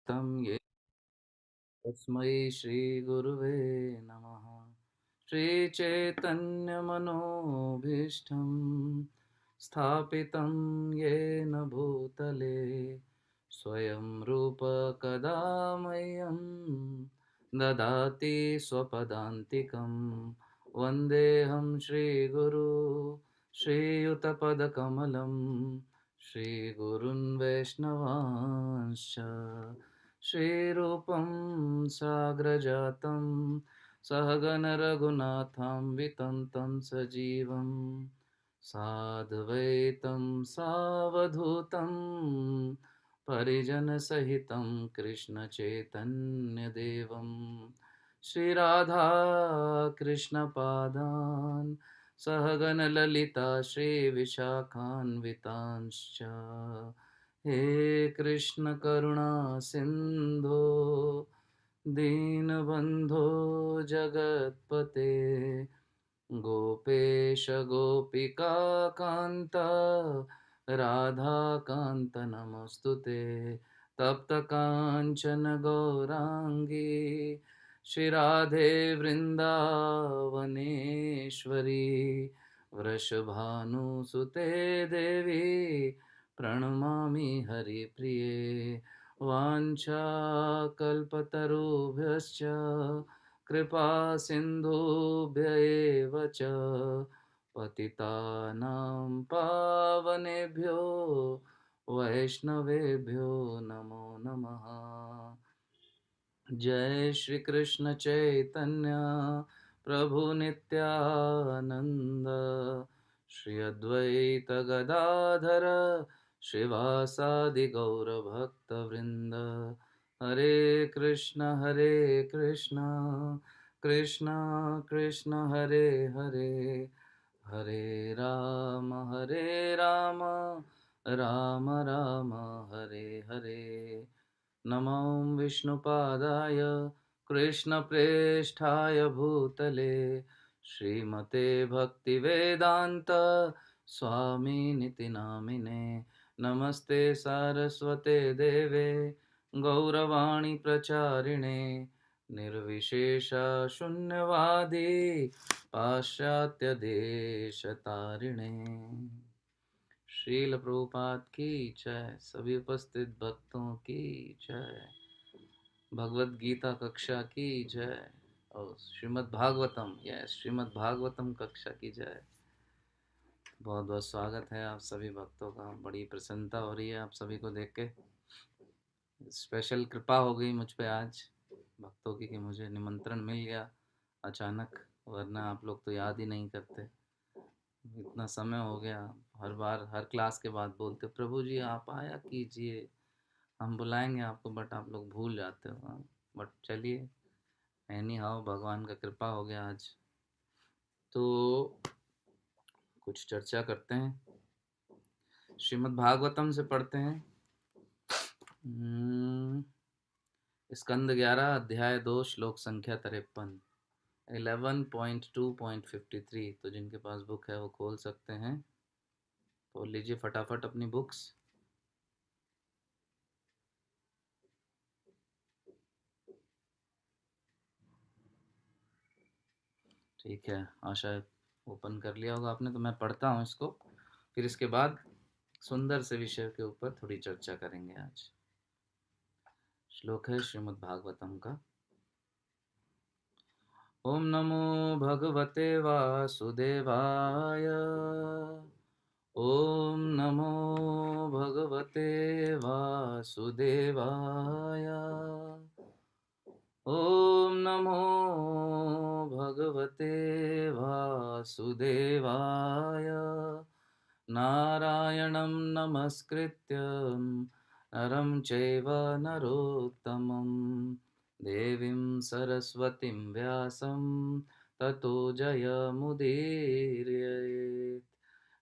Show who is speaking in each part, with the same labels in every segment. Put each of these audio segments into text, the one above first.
Speaker 1: तं ये तस्मै श्रीगुरुवे नमः। श्रीचैतन्यमनोभीष्टं स्थापितं येन भूतले स्वयं रूप कदा मह्यं ददाति स्वपदान्तिकं। वन्देऽहं श्रीगुरु श्रीयुतपदकमलं श्रीगुरुन् वैष्णवांश्च श्रीरूपं साग्रजातं सहगणरघुनाथान्वितं तं सजीवं साद्वैतं सावधूतं परिजनसहितं कृष्णचैतन्यदेवं श्रीराधा कृष्णपादान् सहगणललिता श्रीविशाखान्वितांश्च। हे कृष्ण करुणा सिंधो दीनबंधो जगत्पते गोपेश गोपिका कांत राधा कांत नमस्तुते। तप्त कांचन गौरांगी श्री राधे वृंदावनेश्वरी वृषभानुसुते देवी प्रणमामि हरिप्रिये। वाञ्छाकल्पतरुभ्यश्च कृपा सिन्धुभ्य एव च पतितानां पावनेभ्यो वैष्णवेभ्यो नमो नमः। जय श्री कृष्ण चैतन्य प्रभु नित्यानंद श्री अद्वैत गदाधर श्रीवासादि गौर भक्त वृंद। हरे कृष्ण कृष्ण कृष्ण हरे हरे हरे राम राम राम हरे हरे। नमो विष्णुपादाय कृष्णप्रेष्ठाय भूतले श्रीमते भक्तिवेदांत स्वामिनिति नामिने। नमस्ते सारस्वते देवे गौरवाणी प्रचारिणे निर्विशेष शून्यवादी पाश्चात्य देशतारिणे। श्रील प्रभुपाद की जय। सभी उपस्थित भक्तों की जय। भगवत गीता कक्षा की जय और श्रीमद् भागवतम श्रीमद् भागवतम कक्षा की जय। बहुत बहुत स्वागत है आप सभी भक्तों का। बड़ी प्रसन्नता हो रही है आप सभी को देख के। स्पेशल कृपा हो गई मुझ पे आज भक्तों की कि मुझे निमंत्रण मिल गया अचानक, वरना आप लोग तो याद ही नहीं करते। इतना समय हो गया, हर बार हर क्लास के बाद बोलते प्रभु जी आप आया कीजिए, हम बुलाएंगे आपको, बट आप लोग भूल जाते हो। बट चलिए, एनी हाउ भगवान का कृपा हो गया आज। तो कुछ चर्चा करते हैं, श्रीमद् भागवतम से पढ़ते हैं। स्कंद 11 अध्याय 2 श्लोक संख्या 53 11.2.53। तो जिनके पास बुक है वो खोल सकते हैं, खोल लीजिए फटाफट अपनी बुक्स। ठीक है, आशा ओपन कर लिया होगा आपने। तो मैं पढ़ता हूँ इसको, फिर इसके बाद सुंदर से विषय के ऊपर थोड़ी चर्चा करेंगे आज। श्लोक है श्रीमद् भागवतम का। ओम नमो भगवते वासुदेवाय। ओम नमो भगवते वासुदेवाय। ओम नमो भगवते वासुदेवाय। नारायणं नमस्कृत्य नरं चैव नरोत्तमं देवीं सरस्वतीं व्यासं ततो जयमुदीरयेत्।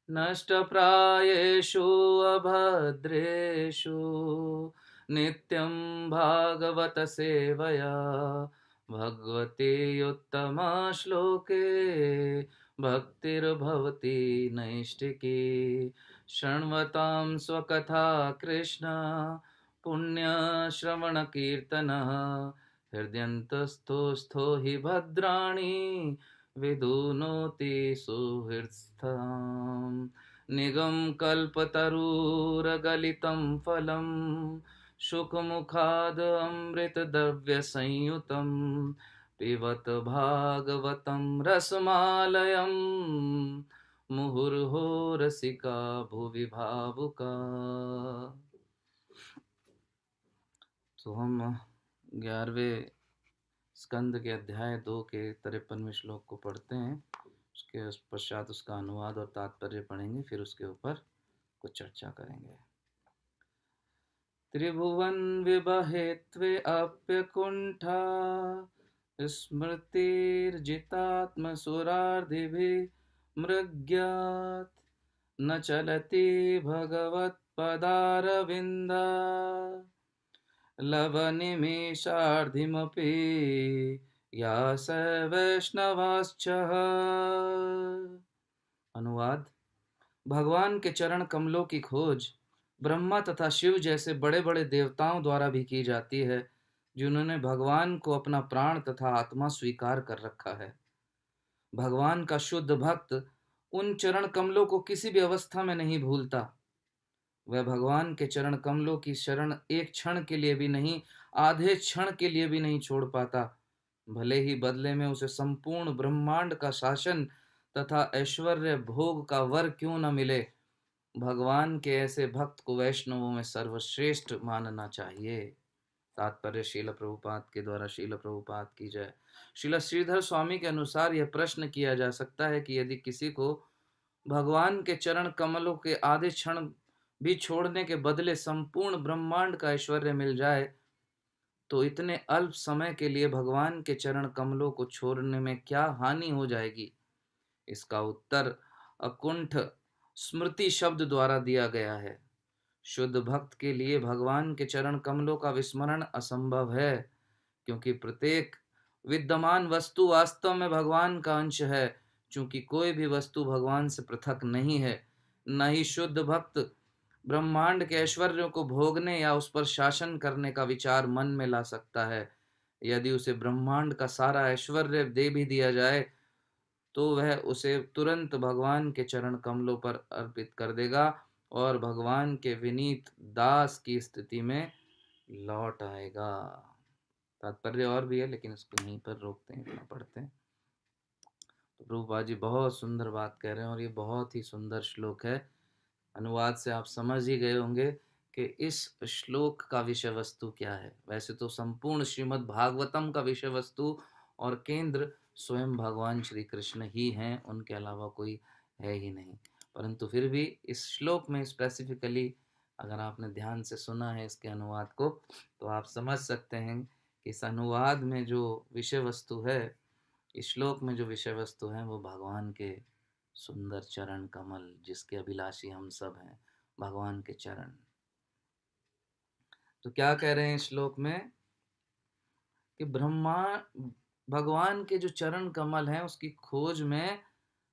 Speaker 1: नष्टप्रायेषु अभद्रेषु नित्यं भागवत सेवया भगवती उत्तमा श्लोके भक्तिर्भवति नैष्टिकी। शृण्वतां स्वकथा कृष्ण पुण्यश्रवणकीर्तनः हृदयन्तस्थो स्थो हि भद्राणि विदुनोति सुहृत्स्थम् निगमकल्पतरुरगलितं फलं शुकमुखाद् अमृतद्रव्यसंयुतं पिबत भागवतं रसमालयम् मुहुर्हो रसिका भुवि भावुका। तो हम 11वें स्कंद के अध्याय 2 के 53वें श्लोक को पढ़ते हैं। उसके पश्चात उसका अनुवाद और तात्पर्य पढ़ेंगे, फिर उसके ऊपर कुछ चर्चा करेंगे। त्रिभुवन विबहेत्वे अप्यकुंठा स्मृतिर्जितात्मसुरार्दिभिः मृग्यात् न चलति भगवत्पदारविन्दा लवनिमेषार्धिमपि या स वैष्णवाश्च। अनुवाद। भगवान के चरण कमलों की खोज ब्रह्मा तथा शिव जैसे बड़े बड़े देवताओं द्वारा भी की जाती है, जिन्होंने भगवान को अपना प्राण तथा आत्मा स्वीकार कर रखा है। भगवान का शुद्ध भक्त उन चरण कमलों को किसी भी अवस्था में नहीं भूलता। वह भगवान के चरण कमलों की शरण एक क्षण के लिए भी नहीं, आधे क्षण के लिए भी नहीं छोड़ पाता, भले ही बदले में उसे संपूर्ण ब्रह्मांड का शासन तथा ऐश्वर्य भोग का वर क्यों न मिले। भगवान के ऐसे भक्त को वैष्णवों में सर्वश्रेष्ठ मानना चाहिए। तात्पर्य श्रील प्रभुपाद के द्वारा श्रील प्रभुपाद की जय। श्रील श्रीधर स्वामी के अनुसार यह प्रश्न किया जा सकता है कि यदि किसी को भगवान के चरण कमलों के आधे क्षण भी छोड़ने के बदले संपूर्ण ब्रह्मांड का ऐश्वर्य मिल जाए, तो इतने अल्प समय के लिए भगवान के चरण कमलों को छोड़ने में क्या हानि हो जाएगी। इसका उत्तर अकुंठ स्मृति शब्द द्वारा दिया गया है। शुद्ध भक्त के लिए भगवान के चरण कमलों का विस्मरण असंभव है, क्योंकि प्रत्येक विद्यमान वस्तु वास्तव में भगवान का अंश है। चूंकि कोई भी वस्तु भगवान से पृथक नहीं है, न ही शुद्ध भक्त ब्रह्मांड के ऐश्वर्यों को भोगने या उस पर शासन करने का विचार मन में ला सकता है। यदि उसे ब्रह्मांड का सारा ऐश्वर्य दे भी दिया जाए, तो वह उसे तुरंत भगवान के चरण कमलों पर अर्पित कर देगा और भगवान के विनीत दास की स्थिति में लौट आएगा। तात्पर्य और भी है, लेकिन इसको यहीं पर रोकते हैं, इतना पढ़ते हैं। तो प्रभुपाद जी बहुत सुंदर बात कह रहे हैं और ये बहुत ही सुंदर श्लोक है। अनुवाद से आप समझ ही गए होंगे कि इस श्लोक का विषय वस्तु क्या है। वैसे तो संपूर्ण श्रीमद् भागवतम का विषय वस्तु और केंद्र स्वयं भगवान श्री कृष्ण ही हैं, उनके अलावा कोई है ही नहीं। परंतु फिर भी इस श्लोक में स्पेसिफिकली अगर आपने ध्यान से सुना है इसके अनुवाद को, तो आप समझ सकते हैं कि इस अनुवाद में जो विषय वस्तु है, इस श्लोक में जो विषय वस्तु है, वो भगवान के सुंदर चरण कमल, जिसके अभिलाषी हम सब हैं, भगवान के चरण। तो क्या कह रहे हैं श्लोक में कि भगवान के जो चरण कमल हैं उसकी खोज में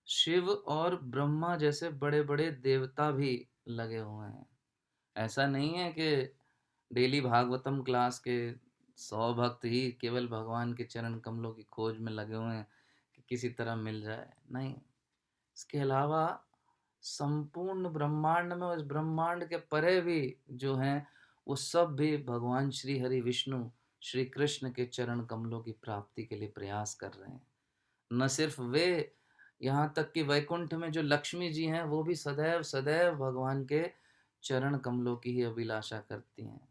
Speaker 1: शिव और ब्रह्मा जैसे बड़े बड़े देवता भी लगे हुए हैं। ऐसा नहीं है कि डेली भागवतम क्लास के 100 भक्त ही केवल भगवान के चरण कमलों की खोज में लगे हुए हैं कि किसी तरह मिल जाए, नहीं। इसके अलावा संपूर्ण ब्रह्मांड में, उस ब्रह्मांड के परे भी जो हैं, वो सब भी भगवान श्री हरि विष्णु श्री कृष्ण के चरण कमलों की प्राप्ति के लिए प्रयास कर रहे हैं। न सिर्फ वे, यहाँ तक कि वैकुंठ में जो लक्ष्मी जी हैं, वो भी सदैव सदैव भगवान के चरण कमलों की ही अभिलाषा करती हैं,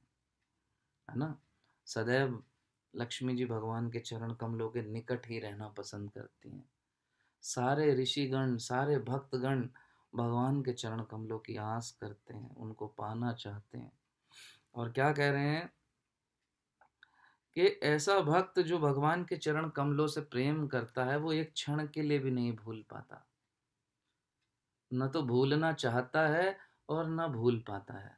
Speaker 1: है ना। सदैव लक्ष्मी जी भगवान के चरण कमलों के निकट ही रहना पसंद करती हैं। सारे ऋषिगण, सारे भक्तगण भगवान के चरण कमलों की आस करते हैं, उनको पाना चाहते हैं। और क्या कह रहे हैं कि ऐसा भक्त जो भगवान के चरण कमलों से प्रेम करता है, वो एक क्षण के लिए भी नहीं भूल पाता। न तो भूलना चाहता है और न भूल पाता है।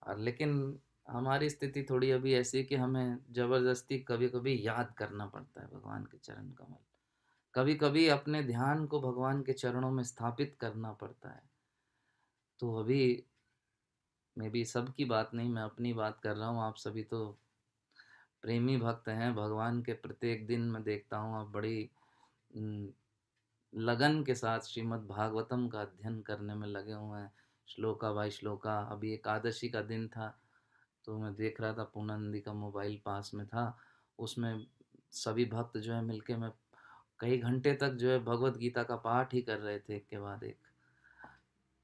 Speaker 1: और लेकिन हमारी स्थिति थोड़ी अभी ऐसी कि हमें जबरदस्ती कभी कभी याद करना पड़ता है भगवान के चरण कमल। कभी कभी अपने ध्यान को भगवान के चरणों में स्थापित करना पड़ता है। तो अभी मैं भी सबकी बात नहीं, मैं अपनी बात कर रहा हूँ। आप सभी तो प्रेमी भक्त हैं भगवान के। प्रत्येक दिन मैं देखता हूँ आप बड़ी उम, लगन के साथ श्रीमद् भागवतम का अध्ययन करने में लगे हुए हैं, श्लोका बाई श्लोका। अभी एकादशी का दिन था, तो मैं देख रहा था, पूर्णानंदी का मोबाइल पास में था, उसमें सभी भक्त जो है मिलके मैं कई घंटे तक जो है भगवत गीता का पाठ ही कर रहे थे, एक के बाद एक।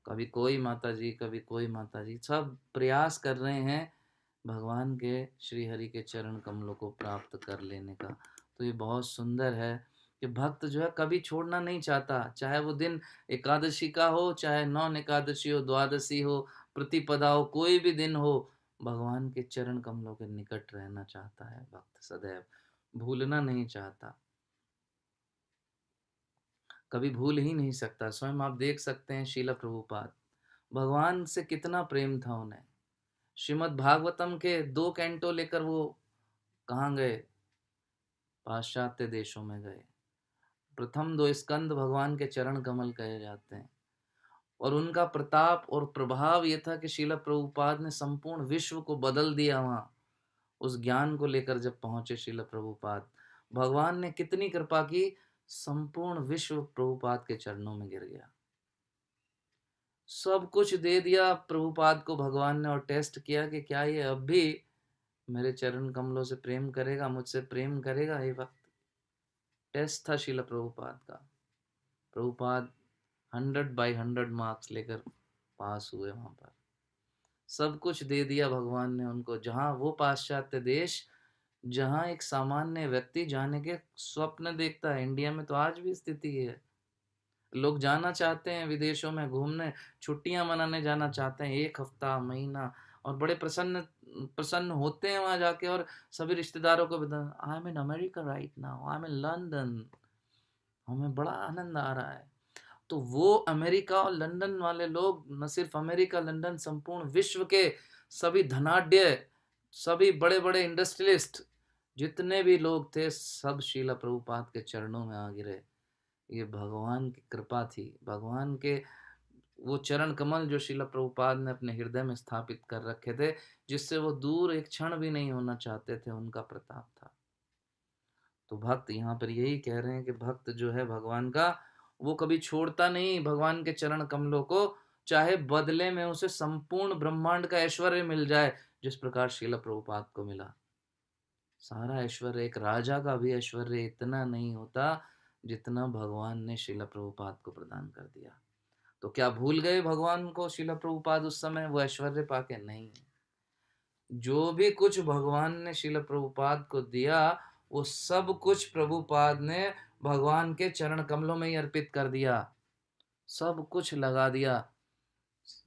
Speaker 1: कभी कोई माता जी, कभी कोई माता जी, सब प्रयास कर रहे हैं भगवान के श्री हरि के चरण कमलों को प्राप्त कर लेने का। तो ये बहुत सुंदर है कि भक्त जो है कभी छोड़ना नहीं चाहता, चाहे वो दिन एकादशी का हो, चाहे नॉन एकादशी हो, द्वादशी हो, प्रतिपदा हो, कोई भी दिन हो, भगवान के चरण कमलों के निकट रहना चाहता है भक्त, सदैव भूलना नहीं चाहता, कभी भूल ही नहीं सकता। स्वयं आप देख सकते हैं शीला प्रभुपाद, भगवान से कितना प्रेम था उन्हें। श्रीमद् भागवतम के 2 कैंटो लेकर वो कहाँ गए? पाश्चात्य देशों में गए। प्रथम 2 स्कंद भगवान के चरण कमल कहे जाते हैं, और उनका प्रताप और प्रभाव ये था कि शीला प्रभुपाद ने संपूर्ण विश्व को बदल दिया। वहाँ उस ज्ञान को लेकर जब पहुंचे शीला प्रभुपाद, भगवान ने कितनी कृपा की, संपूर्ण विश्व प्रभुपाद के चरणों में गिर गया। सब कुछ दे दिया प्रभुपाद को भगवान ने, और टेस्ट किया कि क्या ये अब भी मेरे चरण कमलों से प्रेम करेगा, मुझसे प्रेम करेगा। ये वक्त टेस्ट था शीला प्रभुपाद का। प्रभुपाद 100/100 मार्क्स लेकर पास हुए वहां पर। सब कुछ दे दिया भगवान ने उनको। जहां वो पाश्चात्य देश, जहां एक सामान्य व्यक्ति जाने के स्वप्न देखता है, इंडिया में तो आज भी स्थिति है। लोग जाना चाहते हैं विदेशों में घूमने, छुट्टियां मनाने जाना चाहते हैं, 1 हफ्ता, महीना, और बड़े प्रसन्न प्रसन्न होते हैं वहां जाके, और सभी रिश्तेदारों को बता, I am in America right now, I am in London, हमें बड़ा आनंद आ रहा है। तो वो अमेरिका और लंदन वाले लोग, न सिर्फ अमेरिका लंदन, संपूर्ण विश्व के सभी धनाढ्य, सभी बड़े बड़े इंडस्ट्रियलिस्ट, जितने भी लोग थे, सब शीला प्रभुपाद के चरणों में आ गिरे। ये भगवान की कृपा थी, भगवान के वो चरण कमल जो शीला प्रभुपाद ने अपने हृदय में स्थापित कर रखे थे, जिससे वो दूर एक क्षण भी नहीं होना चाहते थे, उनका प्रताप था। तो भक्त यहाँ पर यही कह रहे हैं कि भक्त जो है भगवान का, वो कभी छोड़ता नहीं भगवान के चरण कमलों को, चाहे बदले में उसे संपूर्ण ब्रह्मांड का ऐश्वर्य मिल जाए, जिस प्रकार शीला प्रभुपाद को मिला। सारा ऐश्वर्य, एक राजा का भी ऐश्वर्य इतना नहीं होता जितना भगवान ने शीला प्रभुपाद को प्रदान कर दिया। तो क्या भूल गए भगवान को शीला प्रभुपाद उस समय वो ऐश्वर्य पाके? नहीं। जो भी कुछ भगवान ने शीला प्रभुपाद को दिया, वो सब कुछ प्रभुपाद ने भगवान के चरण कमलों में ही अर्पित कर दिया, सब कुछ लगा दिया।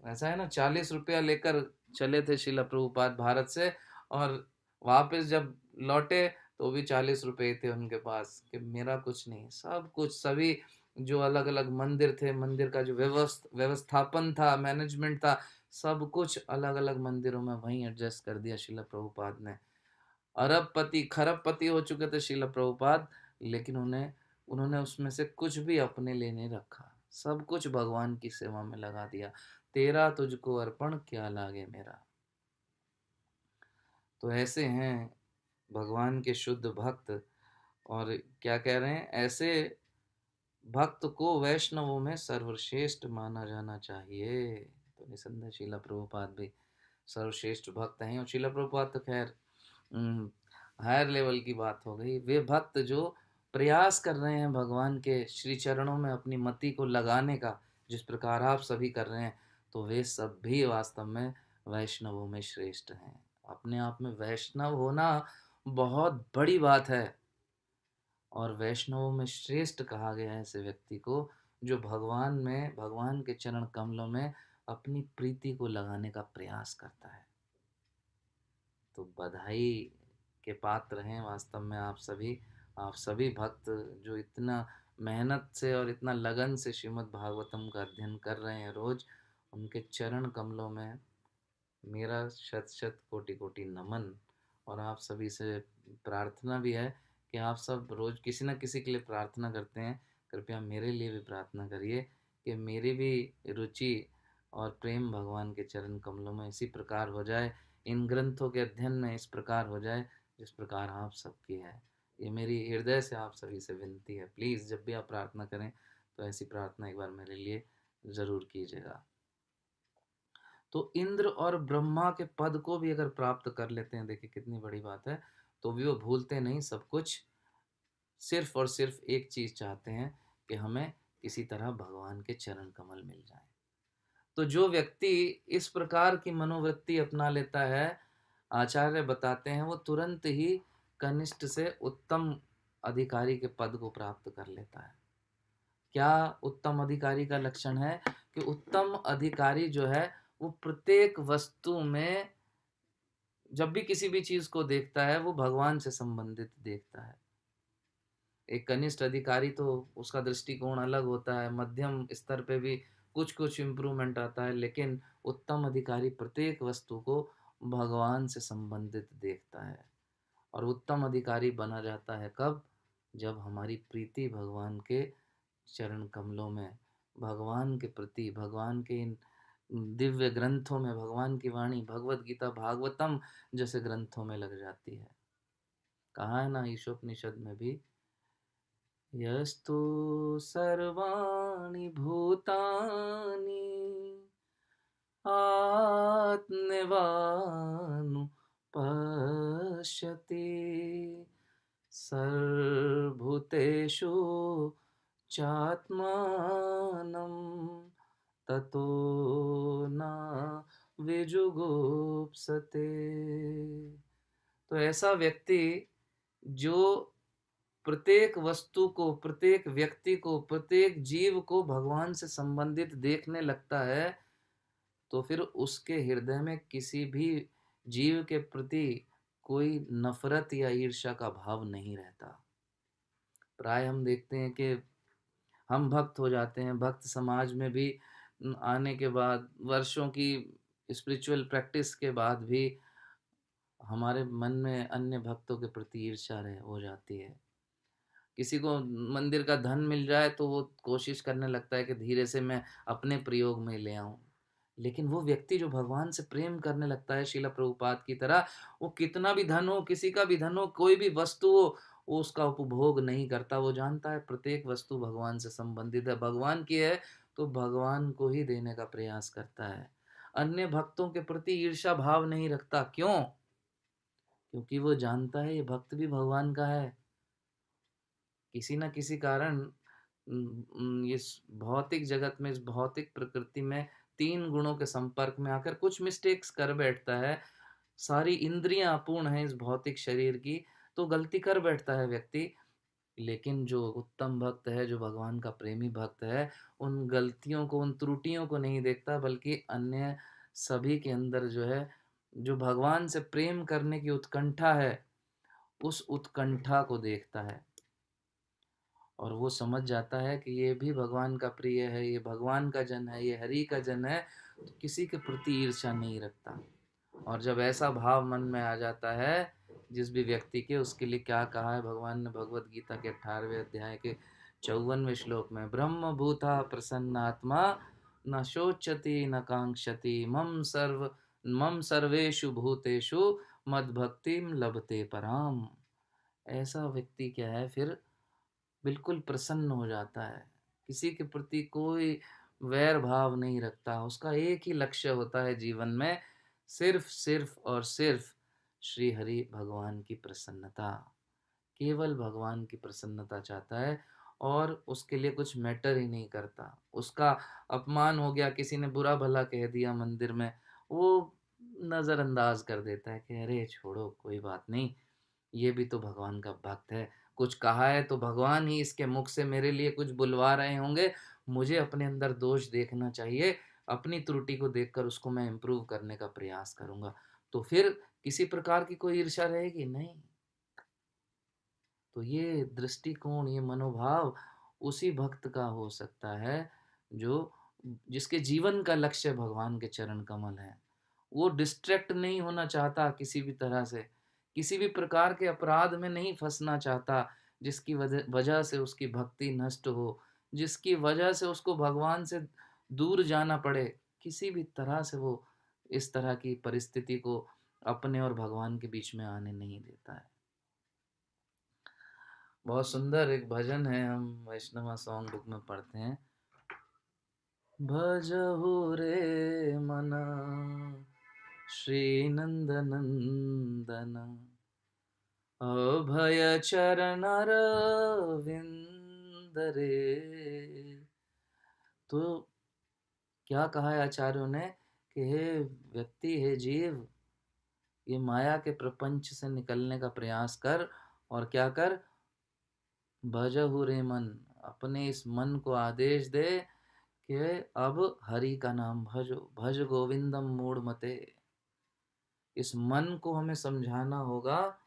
Speaker 1: ऐसा है ना, 40 रुपया लेकर चले थे शीला प्रभुपाद भारत से, और वापस जब लौटे तो भी 40 रुपए थे उनके पास, कि मेरा कुछ नहीं, सब कुछ, सभी जो अलग अलग मंदिर थे, मंदिर का जो व्यवस्थापन था, मैनेजमेंट था, सब कुछ अलग अलग मंदिरों में वहीं एडजस्ट कर दिया शीला प्रभुपाद ने। अरबपति खरबपति हो चुके थे शीला प्रभुपाद, लेकिन उन्हें उन्होंने उसमें से कुछ भी अपने लिए नहीं रखा, सब कुछ भगवान की सेवा में लगा दिया। तेरा तुझको अर्पण क्या लागे मेरा। तो ऐसे हैं भगवान के शुद्ध भक्त। और क्या कह रहे हैं, ऐसे भक्त को वैष्णवों में सर्वश्रेष्ठ माना जाना चाहिए। तो निसंदेह शीला प्रभुपाद भी सर्वश्रेष्ठ भक्त हैं। और शीला प्रभुपाद तो खैर हायर लेवल की बात हो गई। वे भक्त जो प्रयास कर रहे हैं भगवान के श्री चरणों में अपनी मति को लगाने का, जिस प्रकार आप सभी कर रहे हैं, तो वे सब भी वास्तव में वैष्णवों में श्रेष्ठ हैं। अपने आप में वैष्णव होना बहुत बड़ी बात है, और वैष्णवों में श्रेष्ठ कहा गया है ऐसे व्यक्ति को जो भगवान में, भगवान के चरण कमलों में अपनी प्रीति को लगाने का प्रयास करता है। तो बधाई के पात्र हैं वास्तव में आप सभी भक्त जो इतना मेहनत से और इतना लगन से श्रीमद् भागवतम का अध्ययन कर रहे हैं रोज। उनके चरण कमलों में मेरा शत शत कोटि कोटि नमन। और आप सभी से प्रार्थना भी है कि आप सब रोज किसी न किसी के लिए प्रार्थना करते हैं, कृपया मेरे लिए भी प्रार्थना करिए कि मेरी भी रुचि और प्रेम भगवान के चरण कमलों में इसी प्रकार हो जाए, इन ग्रंथों के अध्ययन में इस प्रकार हो जाए जिस प्रकार आप सबकी है। ये मेरी हृदय से आप सभी से विनती है। प्लीज़ जब भी आप प्रार्थना करें तो ऐसी प्रार्थना एक बार मेरे लिए ज़रूर कीजिएगा। तो इंद्र और ब्रह्मा के पद को भी अगर प्राप्त कर लेते हैं, देखिए कितनी बड़ी बात है, तो भी वो भूलते नहीं सब कुछ, सिर्फ और सिर्फ एक चीज़ चाहते हैं कि हमें किसी तरह भगवान के चरण कमल मिल जाए। तो जो व्यक्ति इस प्रकार की मनोवृत्ति अपना लेता है, आचार्य बताते हैं, वो तुरंत ही कनिष्ठ से उत्तम अधिकारी के पद को प्राप्त कर लेता है। क्या उत्तम अधिकारी का लक्षण है? कि उत्तम अधिकारी जो है वो प्रत्येक वस्तु में जब भी किसी भी चीज को देखता है वो भगवान से संबंधित देखता है। एक कनिष्ठ अधिकारी तो उसका दृष्टिकोण अलग होता है, मध्यम स्तर पे भी कुछ कुछ इम्प्रूवमेंट आता है, लेकिन उत्तम अधिकारी प्रत्येक वस्तु को भगवान से संबंधित देखता है। और उत्तम अधिकारी बना जाता है कब? जब हमारी प्रीति भगवान के चरण कमलों में, भगवान के प्रति, भगवान के इन दिव्य ग्रंथों में, भगवान की वाणी, भगवत गीता, भागवतम जैसे ग्रंथों में लग जाती है। कहा है ना ईशोपनिषद में भी, यस्तु सर्वाणि भूतानि आत्मवानुपश्यति सर्वभूतेषु चात्मानं ततो न विजुगुप्सते। तो ऐसा व्यक्ति जो प्रत्येक वस्तु को, प्रत्येक व्यक्ति को, प्रत्येक जीव को भगवान से संबंधित देखने लगता है, तो फिर उसके हृदय में किसी भी जीव के प्रति कोई नफरत या ईर्ष्या का भाव नहीं रहता। प्राय हम देखते हैं कि हम भक्त हो जाते हैं, भक्त समाज में भी आने के बाद, वर्षों की स्पिरिचुअल प्रैक्टिस के बाद भी हमारे मन में अन्य भक्तों के प्रति ईर्ष्या हो जाती है। किसी को मंदिर का धन मिल जाए तो वो कोशिश करने लगता है कि धीरे से मैं अपने प्रयोग में ले आऊं। लेकिन वो व्यक्ति जो भगवान से प्रेम करने लगता है, शीला प्रभुपाद की तरह, वो कितना भी धन हो, किसी का भी धन हो, कोई भी वस्तु हो, वो उसका उपभोग नहीं करता। वो जानता है प्रत्येक वस्तु भगवान से संबंधित है, भगवान की है, तो भगवान को ही देने का प्रयास करता है। अन्य भक्तों के प्रति ईर्ष्या भाव नहीं रखता। क्यों? क्योंकि वो जानता है ये भक्त भी भगवान का है। किसी न किसी कारण इस भौतिक जगत में, इस भौतिक प्रकृति में तीन गुणों के संपर्क में आकर कुछ मिस्टेक्स कर बैठता है। सारी इंद्रियां अपूर्ण हैं इस भौतिक शरीर की, तो गलती कर बैठता है व्यक्ति। लेकिन जो उत्तम भक्त है, जो भगवान का प्रेमी भक्त है, उन गलतियों को, उन त्रुटियों को नहीं देखता, बल्कि अन्य सभी के अंदर जो है, जो भगवान से प्रेम करने की उत्कंठा है, उस उत्कंठा को देखता है। और वो समझ जाता है कि ये भी भगवान का प्रिय है, ये भगवान का जन है, ये हरि का जन है, तो किसी के प्रति ईर्ष्या नहीं रखता। और जब ऐसा भाव मन में आ जाता है जिस भी व्यक्ति के, उसके लिए क्या कहा है भगवान ने भगवत गीता के 18वें अध्याय के 54वें श्लोक में, ब्रह्म भूता प्रसन्नात्मा न शोचति न कांक्षति मम सर्वेषु भूतेषु मद भक्तिम लभते पराम। ऐसा व्यक्ति क्या है फिर? बिल्कुल प्रसन्न हो जाता है, किसी के प्रति कोई वैर भाव नहीं रखता। उसका एक ही लक्ष्य होता है जीवन में, सिर्फ सिर्फ और सिर्फ श्री हरि भगवान की प्रसन्नता। केवल भगवान की प्रसन्नता चाहता है और उसके लिए कुछ मैटर ही नहीं करता। उसका अपमान हो गया, किसी ने बुरा भला कह दिया मंदिर में, वो नज़रअंदाज कर देता है कि अरे छोड़ो, कोई बात नहीं, ये भी तो भगवान का भक्त है, कुछ कहा है तो भगवान ही इसके मुख से मेरे लिए कुछ बुलवा रहे होंगे, मुझे अपने अंदर दोष देखना चाहिए, अपनी त्रुटि को देखकर उसको मैं इम्प्रूव करने का प्रयास करूंगा। तो फिर किसी प्रकार की कोई ईर्ष्या रहेगी नहीं। तो ये दृष्टिकोण, ये मनोभाव उसी भक्त का हो सकता है जो, जिसके जीवन का लक्ष्य भगवान के चरण कमल है। वो डिस्ट्रैक्ट नहीं होना चाहता किसी भी तरह से, किसी भी प्रकार के अपराध में नहीं फंसना चाहता जिसकी वजह से उसकी भक्ति नष्ट हो, जिसकी वजह से उसको भगवान से दूर जाना पड़े। किसी भी तरह से वो इस तरह की परिस्थिति को अपने और भगवान के बीच में आने नहीं देता है। बहुत सुंदर एक भजन है, हम वैष्णवा सॉन्ग बुक में पढ़ते हैं। भजहु रे मना श्री नंद नंदन, अभय चरण रविंद रे। तो क्या कहा है आचार्यों ने कि हे व्यक्ति, हे जीव, ये माया के प्रपंच से निकलने का प्रयास कर, और क्या कर, भजहु रे मन, अपने इस मन को आदेश दे कि अब हरि का नाम भजो, भज गोविंदम मूढ़ मते। इस मन को हमें समझाना होगा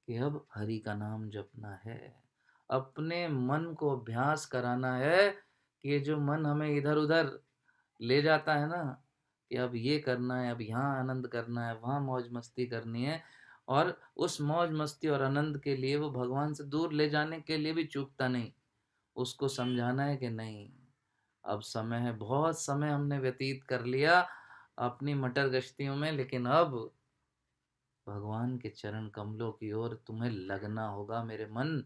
Speaker 1: कि अब हरि का नाम जपना है। अपने मन को अभ्यास कराना है कि जो मन हमें इधर उधर ले जाता है ना, कि अब ये करना है, अब यहाँ आनंद करना है, वहाँ मौज मस्ती करनी है, और उस मौज मस्ती और आनंद के लिए वो भगवान से दूर ले जाने के लिए भी चूकता नहीं। उसको समझाना है कि नहीं, अब समय है, बहुत समय हमने व्यतीत कर लिया अपनी मटर गश्तियों में, लेकिन अब भगवान के चरण कमलों की ओर तुम्हें लगना होगा मेरे मन।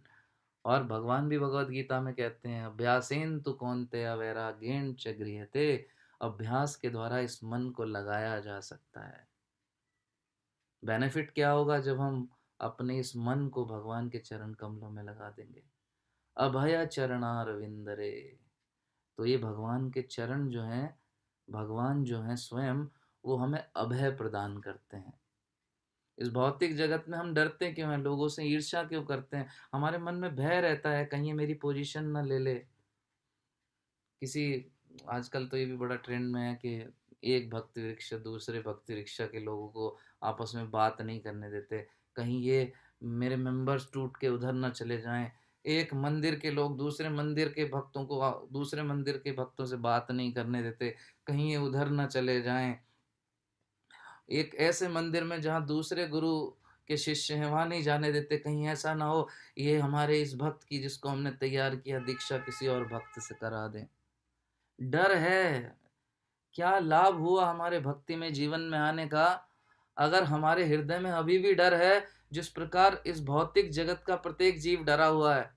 Speaker 1: और भगवान भी भगवत गीता में कहते हैं, अभ्यासेन तु कौन्तेय वैराग्येण च गृह्यते। अभ्यास के द्वारा इस मन को लगाया जा सकता है। बेनिफिट क्या होगा जब हम अपने इस मन को भगवान के चरण कमलों में लगा देंगे। अभय चरणारविंद रे, तो ये भगवान के चरण जो हैं, भगवान जो हैं स्वयं, वो हमें अभय प्रदान करते हैं। इस भौतिक जगत में हम डरते क्यों हैं, लोगों से ईर्ष्या क्यों करते हैं, हमारे मन में भय रहता है कहीं ये मेरी पोजीशन ना ले ले। किसी, आजकल तो ये भी बड़ा ट्रेंड में है कि एक भक्ति रिक्शा दूसरे भक्ति रिक्शा के लोगों को आपस में बात नहीं करने देते, कहीं ये मेरे मेंबर्स टूट के उधर ना चले जाएं। एक मंदिर के लोग दूसरे मंदिर के भक्तों को दूसरे मंदिर के भक्तों से बात नहीं करने देते, कहीं ये उधर ना चले जाएं। एक ऐसे मंदिर में जहाँ दूसरे गुरु के शिष्य हैं वहाँ नहीं जाने देते, कहीं ऐसा ना हो ये हमारे इस भक्त की जिसको हमने तैयार किया दीक्षा किसी और भक्त से करा दें। डर है। क्या लाभ हुआ हमारे भक्ति में जीवन में आने का, अगर हमारे हृदय में अभी भी डर है, जिस प्रकार इस भौतिक जगत का प्रत्येक जीव डरा हुआ है।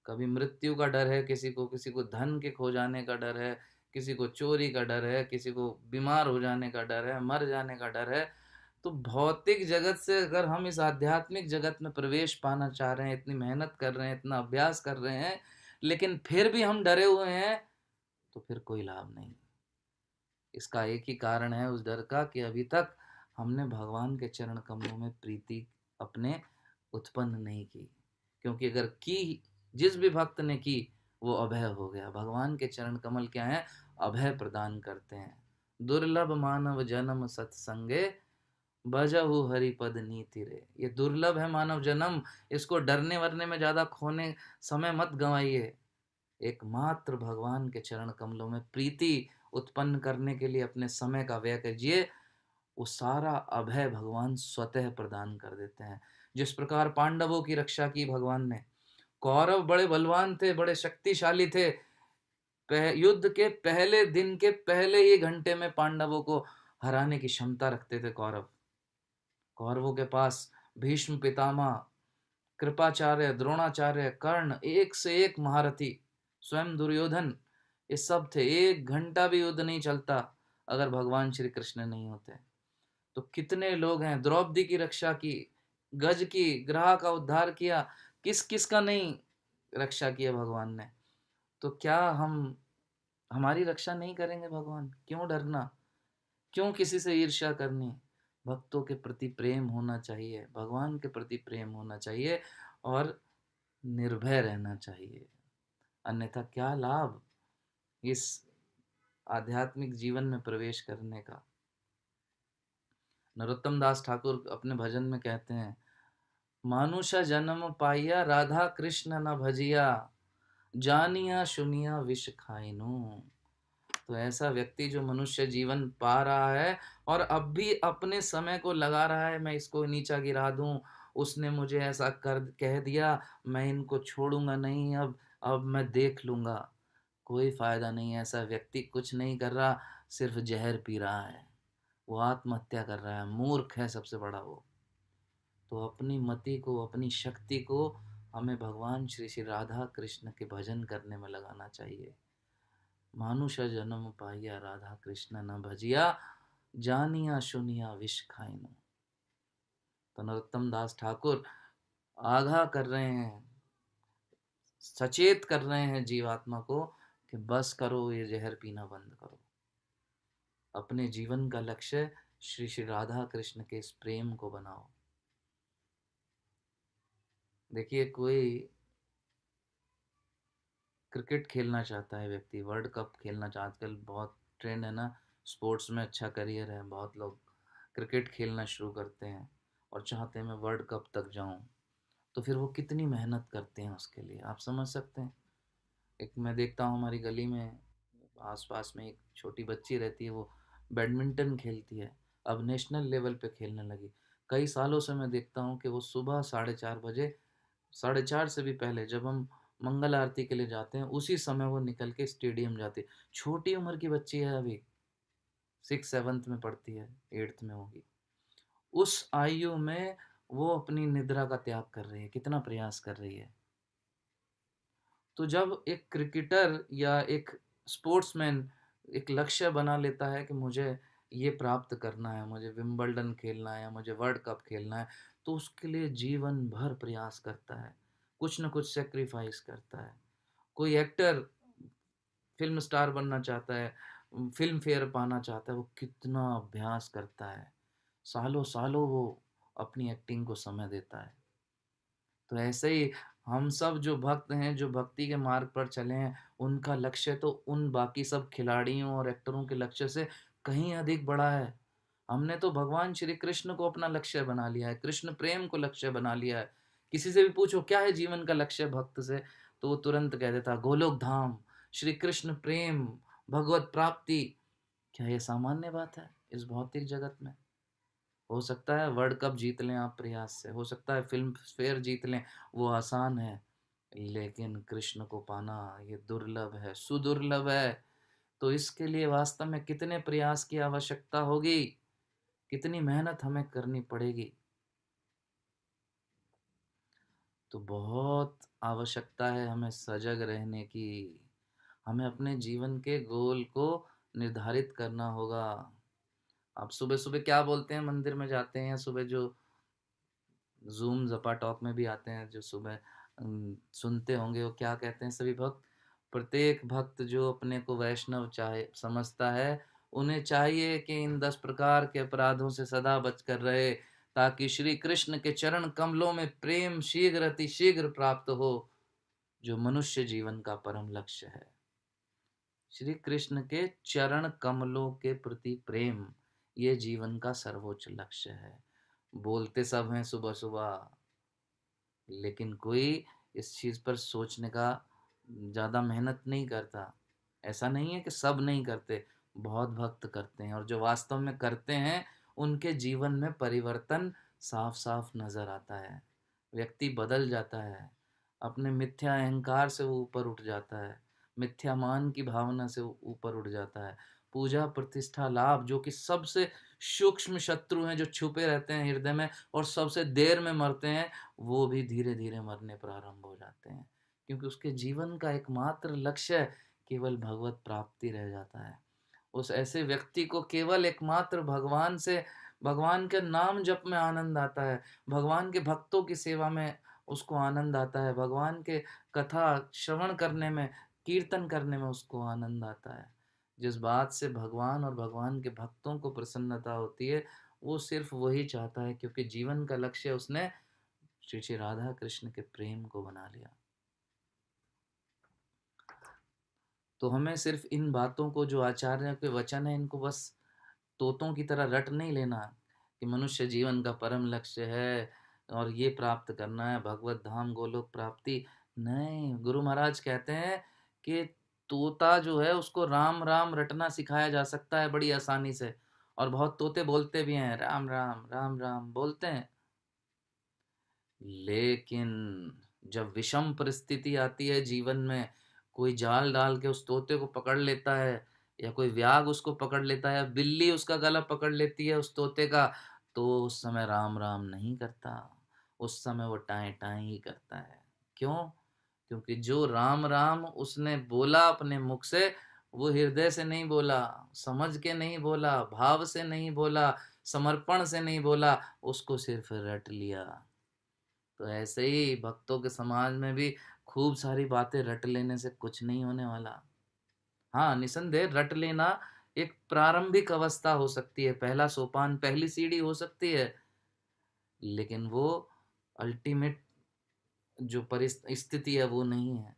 Speaker 1: कभी मृत्यु का डर है किसी को धन के खो जाने का डर है, किसी को चोरी का डर है, किसी को बीमार हो जाने का डर है, मर जाने का डर है। तो भौतिक जगत से अगर हम इस आध्यात्मिक जगत में प्रवेश पाना चाह रहे हैं, इतनी मेहनत कर रहे हैं, इतना अभ्यास कर रहे हैं, लेकिन फिर भी हम डरे हुए हैं, तो फिर कोई लाभ नहीं। इसका एक ही कारण है उस डर का कि अभी तक हमने भगवान के चरण कमलों में प्रीति अपने उत्पन्न नहीं की। क्योंकि अगर की, जिस भी भक्त ने की, वो अभय हो गया। भगवान के चरण कमल क्या है, अभय प्रदान करते हैं। दुर्लभ मानव जन्म सत्संगे, भजहु हरिपद नीति रे। ये दुर्लभ है मानव जन्म, इसको डरने वरने में ज्यादा खोने समय मत गंवाइए। एकमात्र भगवान के चरण कमलों में प्रीति उत्पन्न करने के लिए अपने समय का व्यय कीजिए, वो सारा अभय भगवान स्वतः प्रदान कर देते हैं। जिस प्रकार पांडवों की रक्षा की भगवान ने, कौरव बड़े बलवान थे, बड़े शक्तिशाली थे, युद्ध के पहले दिन के पहले ही घंटे में पांडवों को हराने की क्षमता रखते थे कौरव। कौरवों के पास भीष्म पितामह, कृपाचार्य, द्रोणाचार्य, कर्ण, एक से एक महारथी, स्वयं दुर्योधन, ये सब थे। एक घंटा भी युद्ध नहीं चलता अगर भगवान श्री कृष्ण नहीं होते। तो कितने लोग हैं, द्रौपदी की रक्षा की, गज की, ग्रह का उद्धार किया, किस किस का नहीं रक्षा किया भगवान ने। तो क्या हम हमारी रक्षा नहीं करेंगे भगवान? क्यों डरना, क्यों किसी से ईर्ष्या करनी? भक्तों के प्रति प्रेम होना चाहिए, भगवान के प्रति प्रेम होना चाहिए, और निर्भय रहना चाहिए। अन्यथा क्या लाभ इस आध्यात्मिक जीवन में प्रवेश करने का। नरोत्तम दास ठाकुर अपने भजन में कहते हैं, मानुष जन्म पाइया राधा कृष्ण न भजिया, जानिया सुनिया विष खाइनु। तो ऐसा व्यक्ति जो मनुष्य जीवन पा रहा है और अब भी अपने समय को लगा रहा है, मैं इसको नीचा गिरा दूं, उसने मुझे ऐसा कर कह दिया, मैं इनको छोड़ूंगा नहीं, अब मैं देख लूंगा, कोई फायदा नहीं है। ऐसा व्यक्ति कुछ नहीं कर रहा, सिर्फ जहर पी रहा है, वो आत्महत्या कर रहा है, मूर्ख है सबसे बड़ा वो। तो अपनी मति को, अपनी शक्ति को हमें भगवान श्री श्री राधा कृष्ण के भजन करने में लगाना चाहिए। मानुष जन्म पाइया राधा कृष्ण न भजिया, जानिया सुनिया विष खाइनु। तो नरोत्तम दास ठाकुर आगाह कर रहे हैं, सचेत कर रहे हैं जीवात्मा को कि बस करो, ये जहर पीना बंद करो। अपने जीवन का लक्ष्य श्री श्री राधा कृष्ण के इस प्रेम को बनाओ। देखिए, कोई क्रिकेट खेलना चाहता है व्यक्ति, वर्ल्ड कप खेलना चाहता, आजकल बहुत ट्रेंड है ना, स्पोर्ट्स में अच्छा करियर है, बहुत लोग क्रिकेट खेलना शुरू करते हैं और चाहते हैं मैं वर्ल्ड कप तक जाऊं। तो फिर वो कितनी मेहनत करते हैं उसके लिए, आप समझ सकते हैं। एक मैं देखता हूँ हमारी गली में आसपास में एक छोटी बच्ची रहती है, वो बैडमिंटन खेलती है, अब नेशनल लेवल पे खेलने लगी। कई सालों से मैं देखता हूँ कि वो सुबह 4:30 बजे, 4:30 से भी पहले, जब हम मंगल आरती के लिए जाते हैं उसी समय वो निकल के स्टेडियम जाती है। छोटी उम्र की बच्ची है, अभी 6th 7th में पढ़ती है, 8th में होगी। उस आयु में वो अपनी निद्रा का त्याग कर रही है, कितना प्रयास कर रही है। तो जब एक क्रिकेटर या एक स्पोर्ट्समैन एक लक्ष्य बना लेता है कि मुझे ये प्राप्त करना है, मुझे विंबलडन खेलना है या मुझे वर्ल्ड कप खेलना है, तो उसके लिए जीवन भर प्रयास करता है, कुछ न कुछ सेक्रीफाइस करता है। कोई एक्टर फिल्म स्टार बनना चाहता है, फिल्म फेयर पाना चाहता है, वो कितना अभ्यास करता है, सालों सालों वो अपनी एक्टिंग को समय देता है। तो ऐसे ही हम सब जो भक्त हैं, जो भक्ति के मार्ग पर चले हैं, उनका लक्ष्य तो उन बाकी सब खिलाड़ियों और एक्टरों के लक्ष्य से कहीं अधिक बड़ा है। हमने तो भगवान श्री कृष्ण को अपना लक्ष्य बना लिया है, कृष्ण प्रेम को लक्ष्य बना लिया है। किसी से भी पूछो क्या है जीवन का लक्ष्य भक्त से, तो वो तुरंत कह देता गोलोक धाम, श्री कृष्ण प्रेम, भगवत प्राप्ति। क्या ये सामान्य बात है इस भौतिक जगत में? हो सकता है वर्ल्ड कप जीत लें आप प्रयास से, हो सकता है फिल्म फेयर जीत लें, वो आसान है, लेकिन कृष्ण को पाना ये दुर्लभ है, सुदुर्लभ है। तो इसके लिए वास्तव में कितने प्रयास की आवश्यकता होगी, कितनी मेहनत हमें करनी पड़ेगी। तो बहुत आवश्यकता है हमें सजग रहने की। हमें अपने जीवन के गोल को निर्धारित करना होगा। आप सुबह सुबह क्या बोलते हैं, मंदिर में जाते हैं सुबह, जो जूम जपा टॉक में भी आते हैं, जो सुबह सुनते होंगे, वो क्या कहते हैं सभी भक्त? प्रत्येक भक्त जो अपने को वैष्णव चाहे समझता है, उन्हें चाहिए कि इन 10 प्रकार के अपराधों से सदा बचकर रहे, ताकि श्री कृष्ण के चरण कमलों में प्रेम शीघ्र अति शीघ्र प्राप्त हो, जो मनुष्य जीवन का परम लक्ष्य है। श्री कृष्ण के चरण कमलों के प्रति प्रेम, ये जीवन का सर्वोच्च लक्ष्य है। बोलते सब हैं सुबह सुबह, लेकिन कोई इस चीज पर सोचने का ज्यादा मेहनत नहीं करता। ऐसा नहीं है कि सब नहीं करते, बहुत भक्त करते हैं, और जो वास्तव में करते हैं उनके जीवन में परिवर्तन साफ साफ नजर आता है। व्यक्ति बदल जाता है, अपने मिथ्या अहंकार से वो ऊपर उठ जाता है, मिथ्या मान की भावना से वो ऊपर उठ जाता है। पूजा प्रतिष्ठा लाभ, जो कि सबसे सूक्ष्म शत्रु हैं, जो छुपे रहते हैं हृदय में और सबसे देर में मरते हैं, वो भी धीरे धीरे मरने प्रारंभ हो जाते हैं, क्योंकि उसके जीवन का एकमात्र लक्ष्य केवल भगवत प्राप्ति रह जाता है। उस ऐसे व्यक्ति को केवल एकमात्र भगवान से, भगवान के नाम जप में आनंद आता है, भगवान के भक्तों की सेवा में उसको आनंद आता है, भगवान के कथा श्रवण करने में, कीर्तन करने में उसको आनंद आता है। जिस बात से भगवान और भगवान के भक्तों को प्रसन्नता होती है, वो सिर्फ वही चाहता है, क्योंकि जीवन का लक्ष्य उसने श्री श्री राधा कृष्ण के प्रेम को बना लिया। तो हमें सिर्फ इन बातों को, जो आचार्य के वचन है, इनको बस तोतों की तरह रट नहीं लेना कि मनुष्य जीवन का परम लक्ष्य है और ये प्राप्त करना है भगवत धाम गोलोक प्राप्ति। नहीं, गुरु महाराज कहते हैं कि तोता जो है उसको राम राम रटना सिखाया जा सकता है बड़ी आसानी से, और बहुत तोते बोलते भी हैं, राम राम राम राम बोलते हैं। लेकिन जब विषम परिस्थिति आती है जीवन में, कोई जाल डाल के उस तोते को पकड़ लेता है, या कोई व्याग उसको पकड़ लेता है, या बिल्ली उसका गला पकड़ लेती है उस तोते का, तो उस समय राम राम नहीं करता, उस समय वो टाएं टाएं ही करता है। क्यों? क्योंकि जो राम राम उसने बोला अपने मुख से, वो हृदय से नहीं बोला, समझ के नहीं बोला, भाव से नहीं बोला, समर्पण से नहीं बोला, उसको सिर्फ रट लिया। तो ऐसे ही भक्तों के समाज में भी खूब सारी बातें रट लेने से कुछ नहीं होने वाला। हाँ, निसंदेह रट लेना एक प्रारंभिक अवस्था हो सकती है, पहला सोपान, पहली सीढ़ी हो सकती है, लेकिन वो अल्टीमेट जो परिस्थिति है वो नहीं है।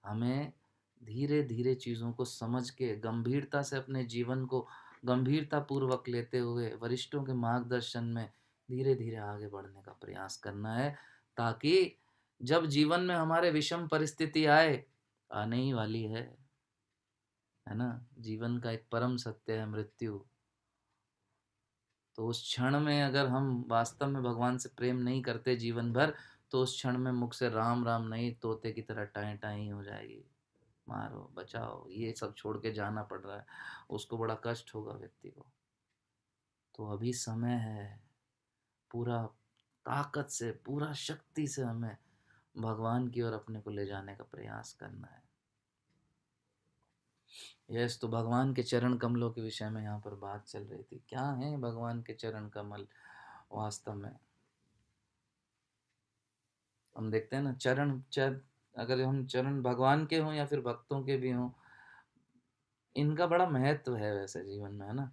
Speaker 1: हमें धीरे धीरे चीज़ों को समझ के गंभीरता से अपने जीवन को गंभीरता पूर्वक लेते हुए वरिष्ठों के मार्गदर्शन में धीरे धीरे आगे बढ़ने का प्रयास करना है, ताकि जब जीवन में हमारे विषम परिस्थिति आए, आने ही वाली है ना, जीवन का एक परम सत्य है मृत्यु। तो उस क्षण में अगर हम वास्तव में भगवान से प्रेम नहीं करते जीवन भर, तो उस क्षण में मुख से राम राम नहीं, तोते की तरह टाएं टाएं हो जाएगी, मारो बचाओ ये सब छोड़ के जाना पड़ रहा है, उसको बड़ा कष्ट होगा व्यक्ति को। तो अभी समय है, पूरा ताकत से, पूरा शक्ति से हमें भगवान की ओर अपने को ले जाने का प्रयास करना है। यस, तो भगवान के चरण कमलों के विषय में यहाँ पर बात चल रही थी। क्या है भगवान के चरण कमल वास्तव में? हम देखते हैं ना, अगर हम चरण भगवान के हों या फिर भक्तों के भी हों, इनका बड़ा महत्व है वैसे जीवन में, है ना।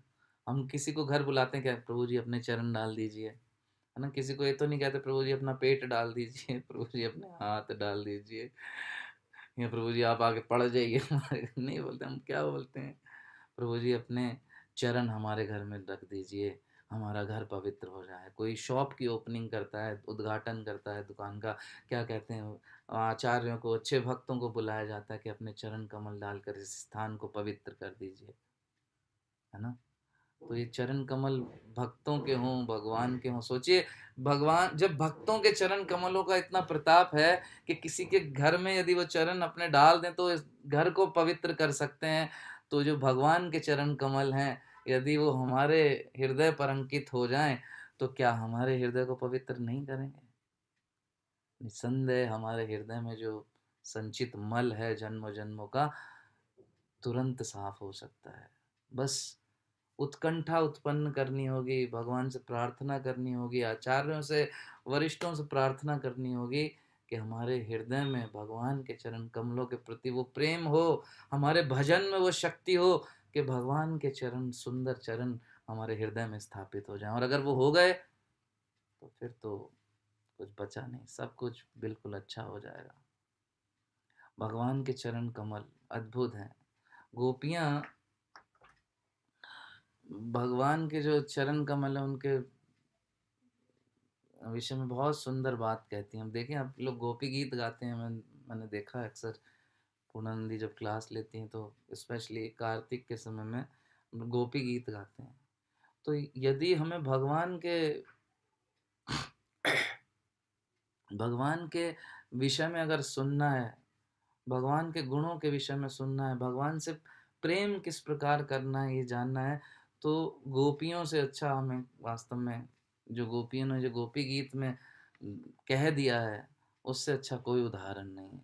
Speaker 1: हम किसी को घर बुलाते हैं क्या, प्रभु जी अपने चरण डाल दीजिए, है ना। किसी को ये तो नहीं कहते प्रभु जी अपना पेट डाल दीजिए, प्रभु जी अपने हाथ डाल दीजिए, या प्रभु जी आप आगे पड़ जाइए हमारे घर, नहीं बोलते। हम क्या बोलते हैं, प्रभु जी अपने चरण हमारे घर में रख दीजिए, हमारा घर पवित्र हो जाए। कोई शॉप की ओपनिंग करता है, उद्घाटन करता है दुकान का, क्या कहते हैं, आचार्यों को, अच्छे भक्तों को बुलाया जाता है कि अपने चरण कमल डालकर इस स्थान को पवित्र कर दीजिए, है ना। तो ये चरण कमल भक्तों के हों, भगवान के हों, सोचिए, भगवान जब भक्तों के चरण कमलों का इतना प्रताप है कि किसी के घर में यदि वो चरण अपने डाल दें तो इस घर को पवित्र कर सकते हैं, तो जो भगवान के चरण कमल हैं, यदि वो हमारे हृदय पर अंकित हो जाएं, तो क्या हमारे हृदय को पवित्र नहीं करेंगे? निसंदेह हमारे हृदय में जो संचित मल है जन्मों जन्मों का, तुरंत साफ हो सकता है। बस उत्कंठा उत्पन्न करनी होगी, भगवान से प्रार्थना करनी होगी, आचार्यों से, वरिष्ठों से प्रार्थना करनी होगी कि हमारे हृदय में भगवान के चरण कमलों के प्रति वो प्रेम हो, हमारे भजन में वो शक्ति हो कि भगवान के चरण, सुंदर चरण हमारे हृदय में स्थापित हो जाएं। और अगर वो हो गए तो फिर तो कुछ बचा नहीं, सब कुछ बिल्कुल अच्छा हो जाएगा। भगवान के चरण कमल अद्भुत हैं। गोपियां भगवान के जो चरण कमल है उनके विषय में बहुत सुंदर बात कहती हैं। हम देखें, आप लोग गोपी गीत गाते हैं, मैंने देखा है अक्सर, पूर्णानंदी जब क्लास लेती हैं तो स्पेशली कार्तिक के समय में गोपी गीत गाते हैं। तो यदि हमें भगवान के विषय में अगर सुनना है, भगवान के गुणों के विषय में सुनना है, भगवान से प्रेम किस प्रकार करना है ये जानना है, तो गोपियों से अच्छा हमें वास्तव में, जो गोपियों ने जो गोपी गीत में कह दिया है, उससे अच्छा कोई उदाहरण नहीं है।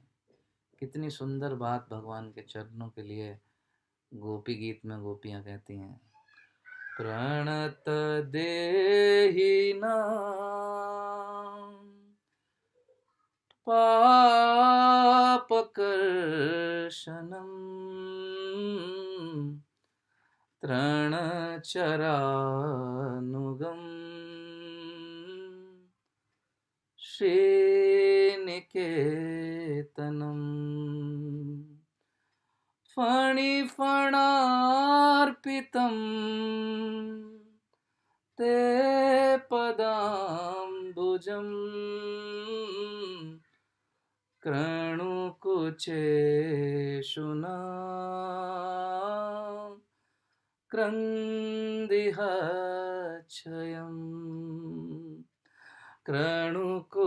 Speaker 1: कितनी सुंदर बात भगवान के चरणों के लिए गोपी गीत में गोपियां कहती हैं, प्रणत देहि नाम पापकर्षणम् तृणचरानुगम् श्रीनिकेतनम् फणिफणार्पितम् ते पदाम्बुजम् कृणुकुचेषुना क्रन्दिहच्छयम् कृणुकुचेषुना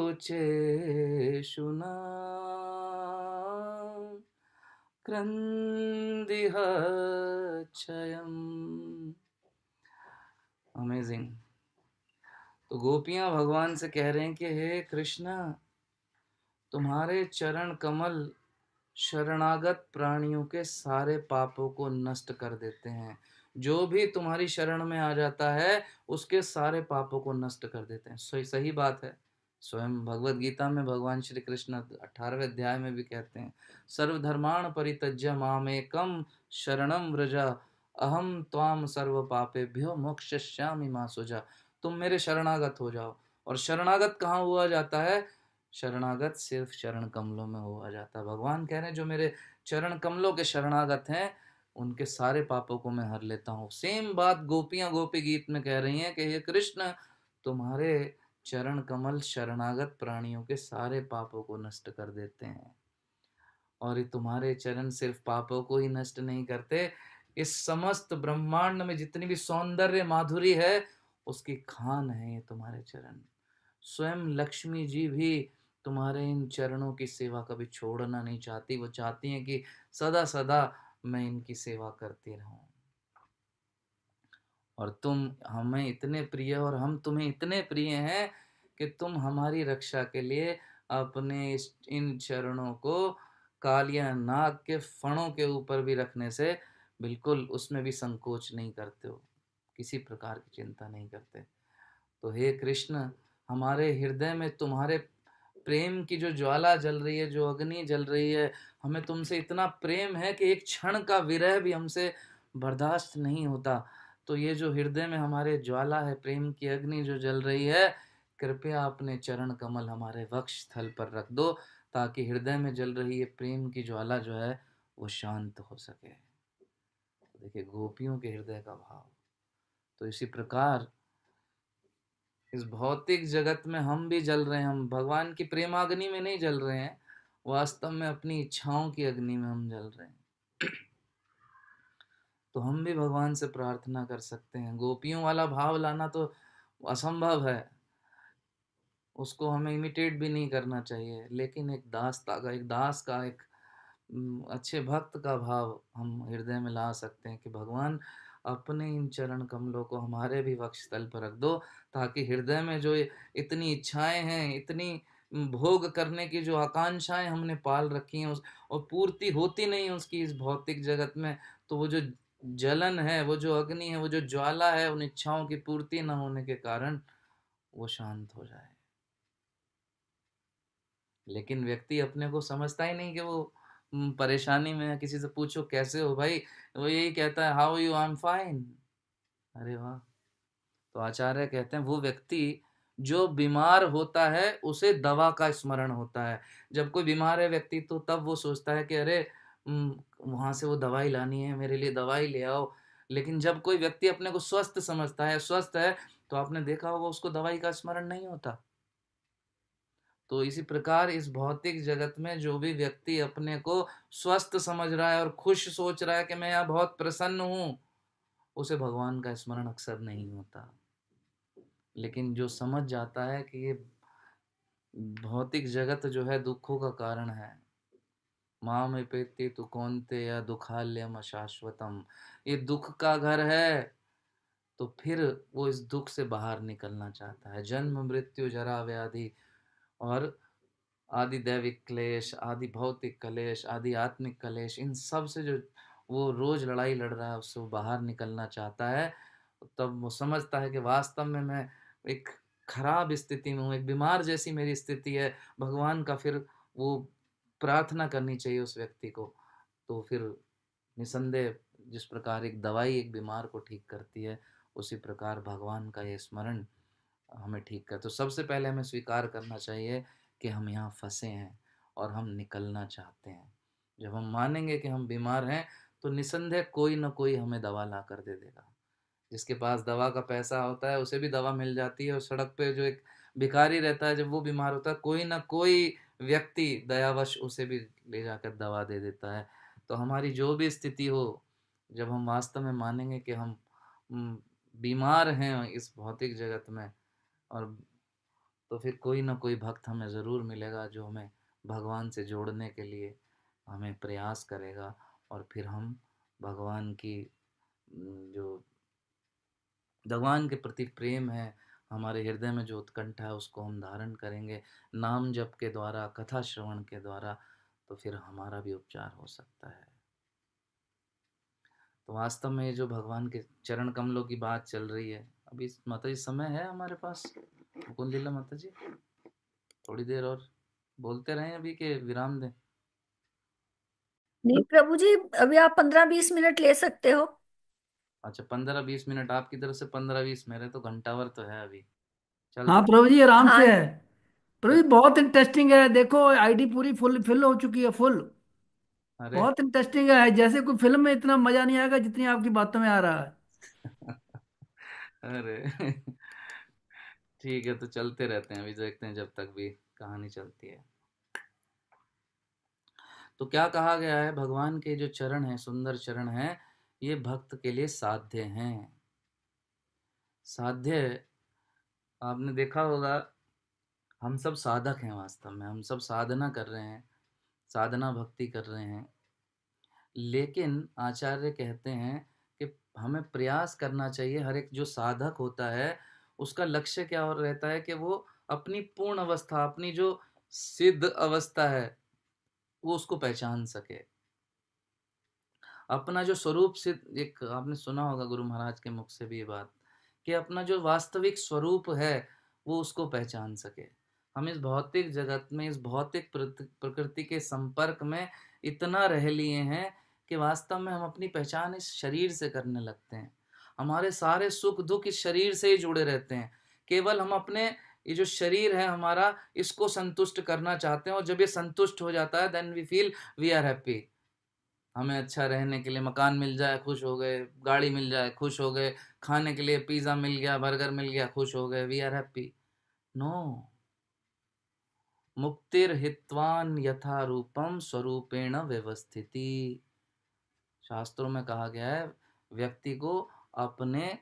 Speaker 1: क्रन्दिह क्षयम्। अमेजिंग। तो गोपियां भगवान से कह रहे हैं कि हे कृष्ण, तुम्हारे चरण कमल शरणागत प्राणियों के सारे पापों को नष्ट कर देते हैं। जो भी तुम्हारी शरण में आ जाता है उसके सारे पापों को नष्ट कर देते हैं। सही सही बात है। स्वयं भगवत गीता में भगवान श्री कृष्ण 18वें अध्याय में भी कहते हैं, सर्वधर्माण परित्यज्य मामेकम शरणम व्रज, अहम त्वाम सर्व पापेभ्यो मोक्षयिष्यामि मा शुचा। तुम मेरे शरणागत हो जाओ। और शरणागत कहाँ हुआ जाता है? शरणागत सिर्फ चरण कमलों में हुआ जाता है। भगवान कह रहे हैं जो मेरे चरण कमलों के शरणागत हैं उनके सारे पापों को मैं हर लेता हूँ। सेम बात गोपियां गोपी गीत में कह रही हैं कि हे कृष्ण, तुम्हारे चरण कमल शरणागत प्राणियों के सारे पापों को नष्ट कर देते हैं। और ये तुम्हारे चरण सिर्फ पापों को ही नष्ट नहीं करते, इस समस्त ब्रह्मांड में जितनी भी सौंदर्य माधुरी है उसकी खान है ये तुम्हारे चरण। स्वयं लक्ष्मी जी भी तुम्हारे इन चरणों की सेवा कभी छोड़ना नहीं चाहती। वो चाहती हैं कि सदा सदा मैं इनकी सेवा करती रहूं। और तुम हमें इतने प्रिय और हम तुम्हें इतने प्रिय हैं कि तुम हमारी रक्षा के लिए अपने इन चरणों को कालिया नाग के फणों के ऊपर भी रखने से बिल्कुल उसमें भी संकोच नहीं करते हो, किसी प्रकार की चिंता नहीं करते। तो हे कृष्ण, हमारे हृदय में तुम्हारे प्रेम की जो ज्वाला जल रही है, जो अग्नि जल रही है, हमें तुमसे इतना प्रेम है कि एक क्षण का विरह भी हमसे बर्दाश्त नहीं होता। तो ये जो हृदय में हमारे ज्वाला है, प्रेम की अग्नि जो जल रही है, कृपया अपने चरण कमल हमारे वक्ष स्थल पर रख दो ताकि हृदय में जल रही ये प्रेम की ज्वाला जो है वो शांत हो सके। तो देखिए गोपियों के हृदय का भाव। तो इसी प्रकार इस भौतिक जगत में हम भी जल रहे हैं, हम भगवान की प्रेमाग्नि में नहीं जल रहे हैं, वास्तव में अपनी इच्छाओं की अग्नि में हम जल रहे हैं। तो हम भी भगवान से प्रार्थना कर सकते हैं। गोपियों वाला भाव लाना तो असंभव है, उसको हमें इमिटेट भी नहीं करना चाहिए, लेकिन एक दास का एक अच्छे भक्त का भाव हम हृदय में ला सकते हैं कि भगवान अपने इन चरण कमलों को हमारे भी वक्ष स्थल पर रख दो ताकि हृदय में जो इतनी इच्छाएं हैं, इतनी भोग करने की जो आकांक्षाएं हमने पाल रखी हैं उस और पूर्ति होती नहीं उसकी इस भौतिक जगत में, तो वो जो जलन है, वो जो अग्नि है, वो जो ज्वाला है, उन इच्छाओं की पूर्ति न होने के कारण वो शांत हो जाए। लेकिन व्यक्ति अपने को समझता ही नहीं कि वो परेशानी में है। किसी से पूछो कैसे हो भाई, वो यही कहता है how you, I am fine. अरे वाह। तो आचार्य कहते हैं वो व्यक्ति जो बीमार होता है उसे दवा का स्मरण होता है। जब कोई बीमार है व्यक्ति तो तब वो सोचता है कि अरे वहां से वो दवाई लानी है, मेरे लिए दवाई ले आओ। लेकिन जब कोई व्यक्ति अपने को स्वस्थ समझता है, स्वस्थ है, तो आपने देखा होगा उसको दवाई का स्मरण नहीं होता। तो इसी प्रकार इस भौतिक जगत में जो भी व्यक्ति अपने को स्वस्थ समझ रहा है और खुश सोच रहा है कि मैं यहाँ बहुत प्रसन्न हूं, उसे भगवान का स्मरण अक्सर नहीं होता। लेकिन जो समझ जाता है कि ये भौतिक जगत जो है दुखों का कारण है, माम पेति तु कौन्ते या दुखालयम अशाश्वतम, ये दुख का घर है, तो फिर वो इस दुख से बाहर निकलना चाहता है। जन्म मृत्यु जरा व्याधि और आदि दैविक क्लेश, आदि भौतिक कलेश, आदि आत्मिक कलेश, इन सब से जो वो रोज लड़ाई लड़ रहा है उससे वो बाहर निकलना चाहता है। तब वो समझता है कि वास्तव में मैं एक खराब स्थिति में हूँ, एक बीमार जैसी मेरी स्थिति है। भगवान का फिर वो प्रार्थना करनी चाहिए उस व्यक्ति को। तो फिर निसंदेह जिस प्रकार एक दवाई एक बीमार को ठीक करती है, उसी प्रकार भगवान का ये स्मरण हमें ठीक कर। तो सबसे पहले हमें स्वीकार करना चाहिए कि हम यहाँ फंसे हैं और हम निकलना चाहते हैं। जब हम मानेंगे कि हम बीमार हैं तो निसंदेह कोई ना कोई हमें दवा ला कर दे देगा। जिसके पास दवा का पैसा होता है उसे भी दवा मिल जाती है, और सड़क पे जो एक भिखारी रहता है जब वो बीमार होता है कोई ना कोई व्यक्ति दयावश उसे भी ले जाकर दवा दे देता है। तो हमारी जो भी स्थिति हो, जब हम वास्तव में मानेंगे कि हम बीमार हैं इस भौतिक जगत में, और तो फिर कोई ना कोई भक्त हमें ज़रूर मिलेगा जो हमें भगवान से जोड़ने के लिए हमें प्रयास करेगा और फिर हम भगवान की जो भगवान के प्रति प्रेम है, हमारे हृदय में जो उत्कंठा है, उसको हम धारण करेंगे नाम जप के द्वारा, कथा श्रवण के द्वारा, तो फिर हमारा भी उपचार हो सकता है। तो वास्तव में ये जो भगवान के चरण कमलों की बात चल रही है, अभी माता जी समय है हमारे पास? मुकुंद लीला माता जी, थोड़ी देर और बोलते रहें अभी के विराम दें?
Speaker 2: नहीं प्रभु जी, अभी आप 15-20 मिनट ले सकते हो।
Speaker 1: अच्छा, 15-20 मिनट आपकी तरफ से, 15-20 मेरे, तो घंटावर तो है अभी,
Speaker 3: हाँ
Speaker 1: चलते हैं।
Speaker 3: प्रभु जी आराम
Speaker 2: हाँ।
Speaker 3: से है। प्रभु जी बहुत इंटरेस्टिंग है, देखो आईडी पूरी फुल फिल हो चुकी है, फुल।
Speaker 1: अरे
Speaker 3: बहुत इंटरेस्टिंग है, जैसे कोई फिल्म में इतना मजा नहीं आएगा जितनी आपकी बातों में आ रहा है।
Speaker 1: अरे ठीक है, तो चलते रहते हैं, अभी देखते हैं जब तक भी कहानी चलती है। तो क्या कहा गया है, भगवान के जो चरण हैं, सुंदर चरण हैं, ये भक्त के लिए साध्य हैं। साध्य, आपने देखा होगा, हम सब साधक हैं, वास्तव में हम सब साधना कर रहे हैं, साधना भक्ति कर रहे हैं। लेकिन आचार्य कहते हैं कि हमें प्रयास करना चाहिए। हर एक जो साधक होता है, उसका लक्ष्य क्या और रहता है कि वो अपनी पूर्ण अवस्था, अपनी जो सिद्ध अवस्था है, वो उसको पहचान सके। अपना जो स्वरूप सिद्ध, एक आपने सुना होगा गुरु महाराज के मुख से भी ये बात, कि अपना जो वास्तविक स्वरूप है, वो उसको पहचान सके। हम इस भौतिक जगत में, इस भौतिक प्रकृति के संपर्क में इतना रह लिए हैं कि वास्तव में हम अपनी पहचान इस शरीर से करने लगते हैं। हमारे सारे सुख दुख इस शरीर से ही जुड़े रहते हैं। केवल हम अपने ये जो शरीर है हमारा, इसको संतुष्ट करना चाहते हैं, और जब ये संतुष्ट हो जाता है, then we feel we are happy. हमें अच्छा रहने के लिए मकान मिल जाए, खुश हो गए, गाड़ी मिल जाए, खुश हो गए, खाने के लिए पिज्जा मिल गया, बर्गर मिल गया, खुश हो गए, वी आर हैप्पी। नो, मुक्तिर हित्वान यथा रूपम स्वरूपेण व्यवस्थिति। शास्त्रों में कहा गया है, व्यक्ति को अपने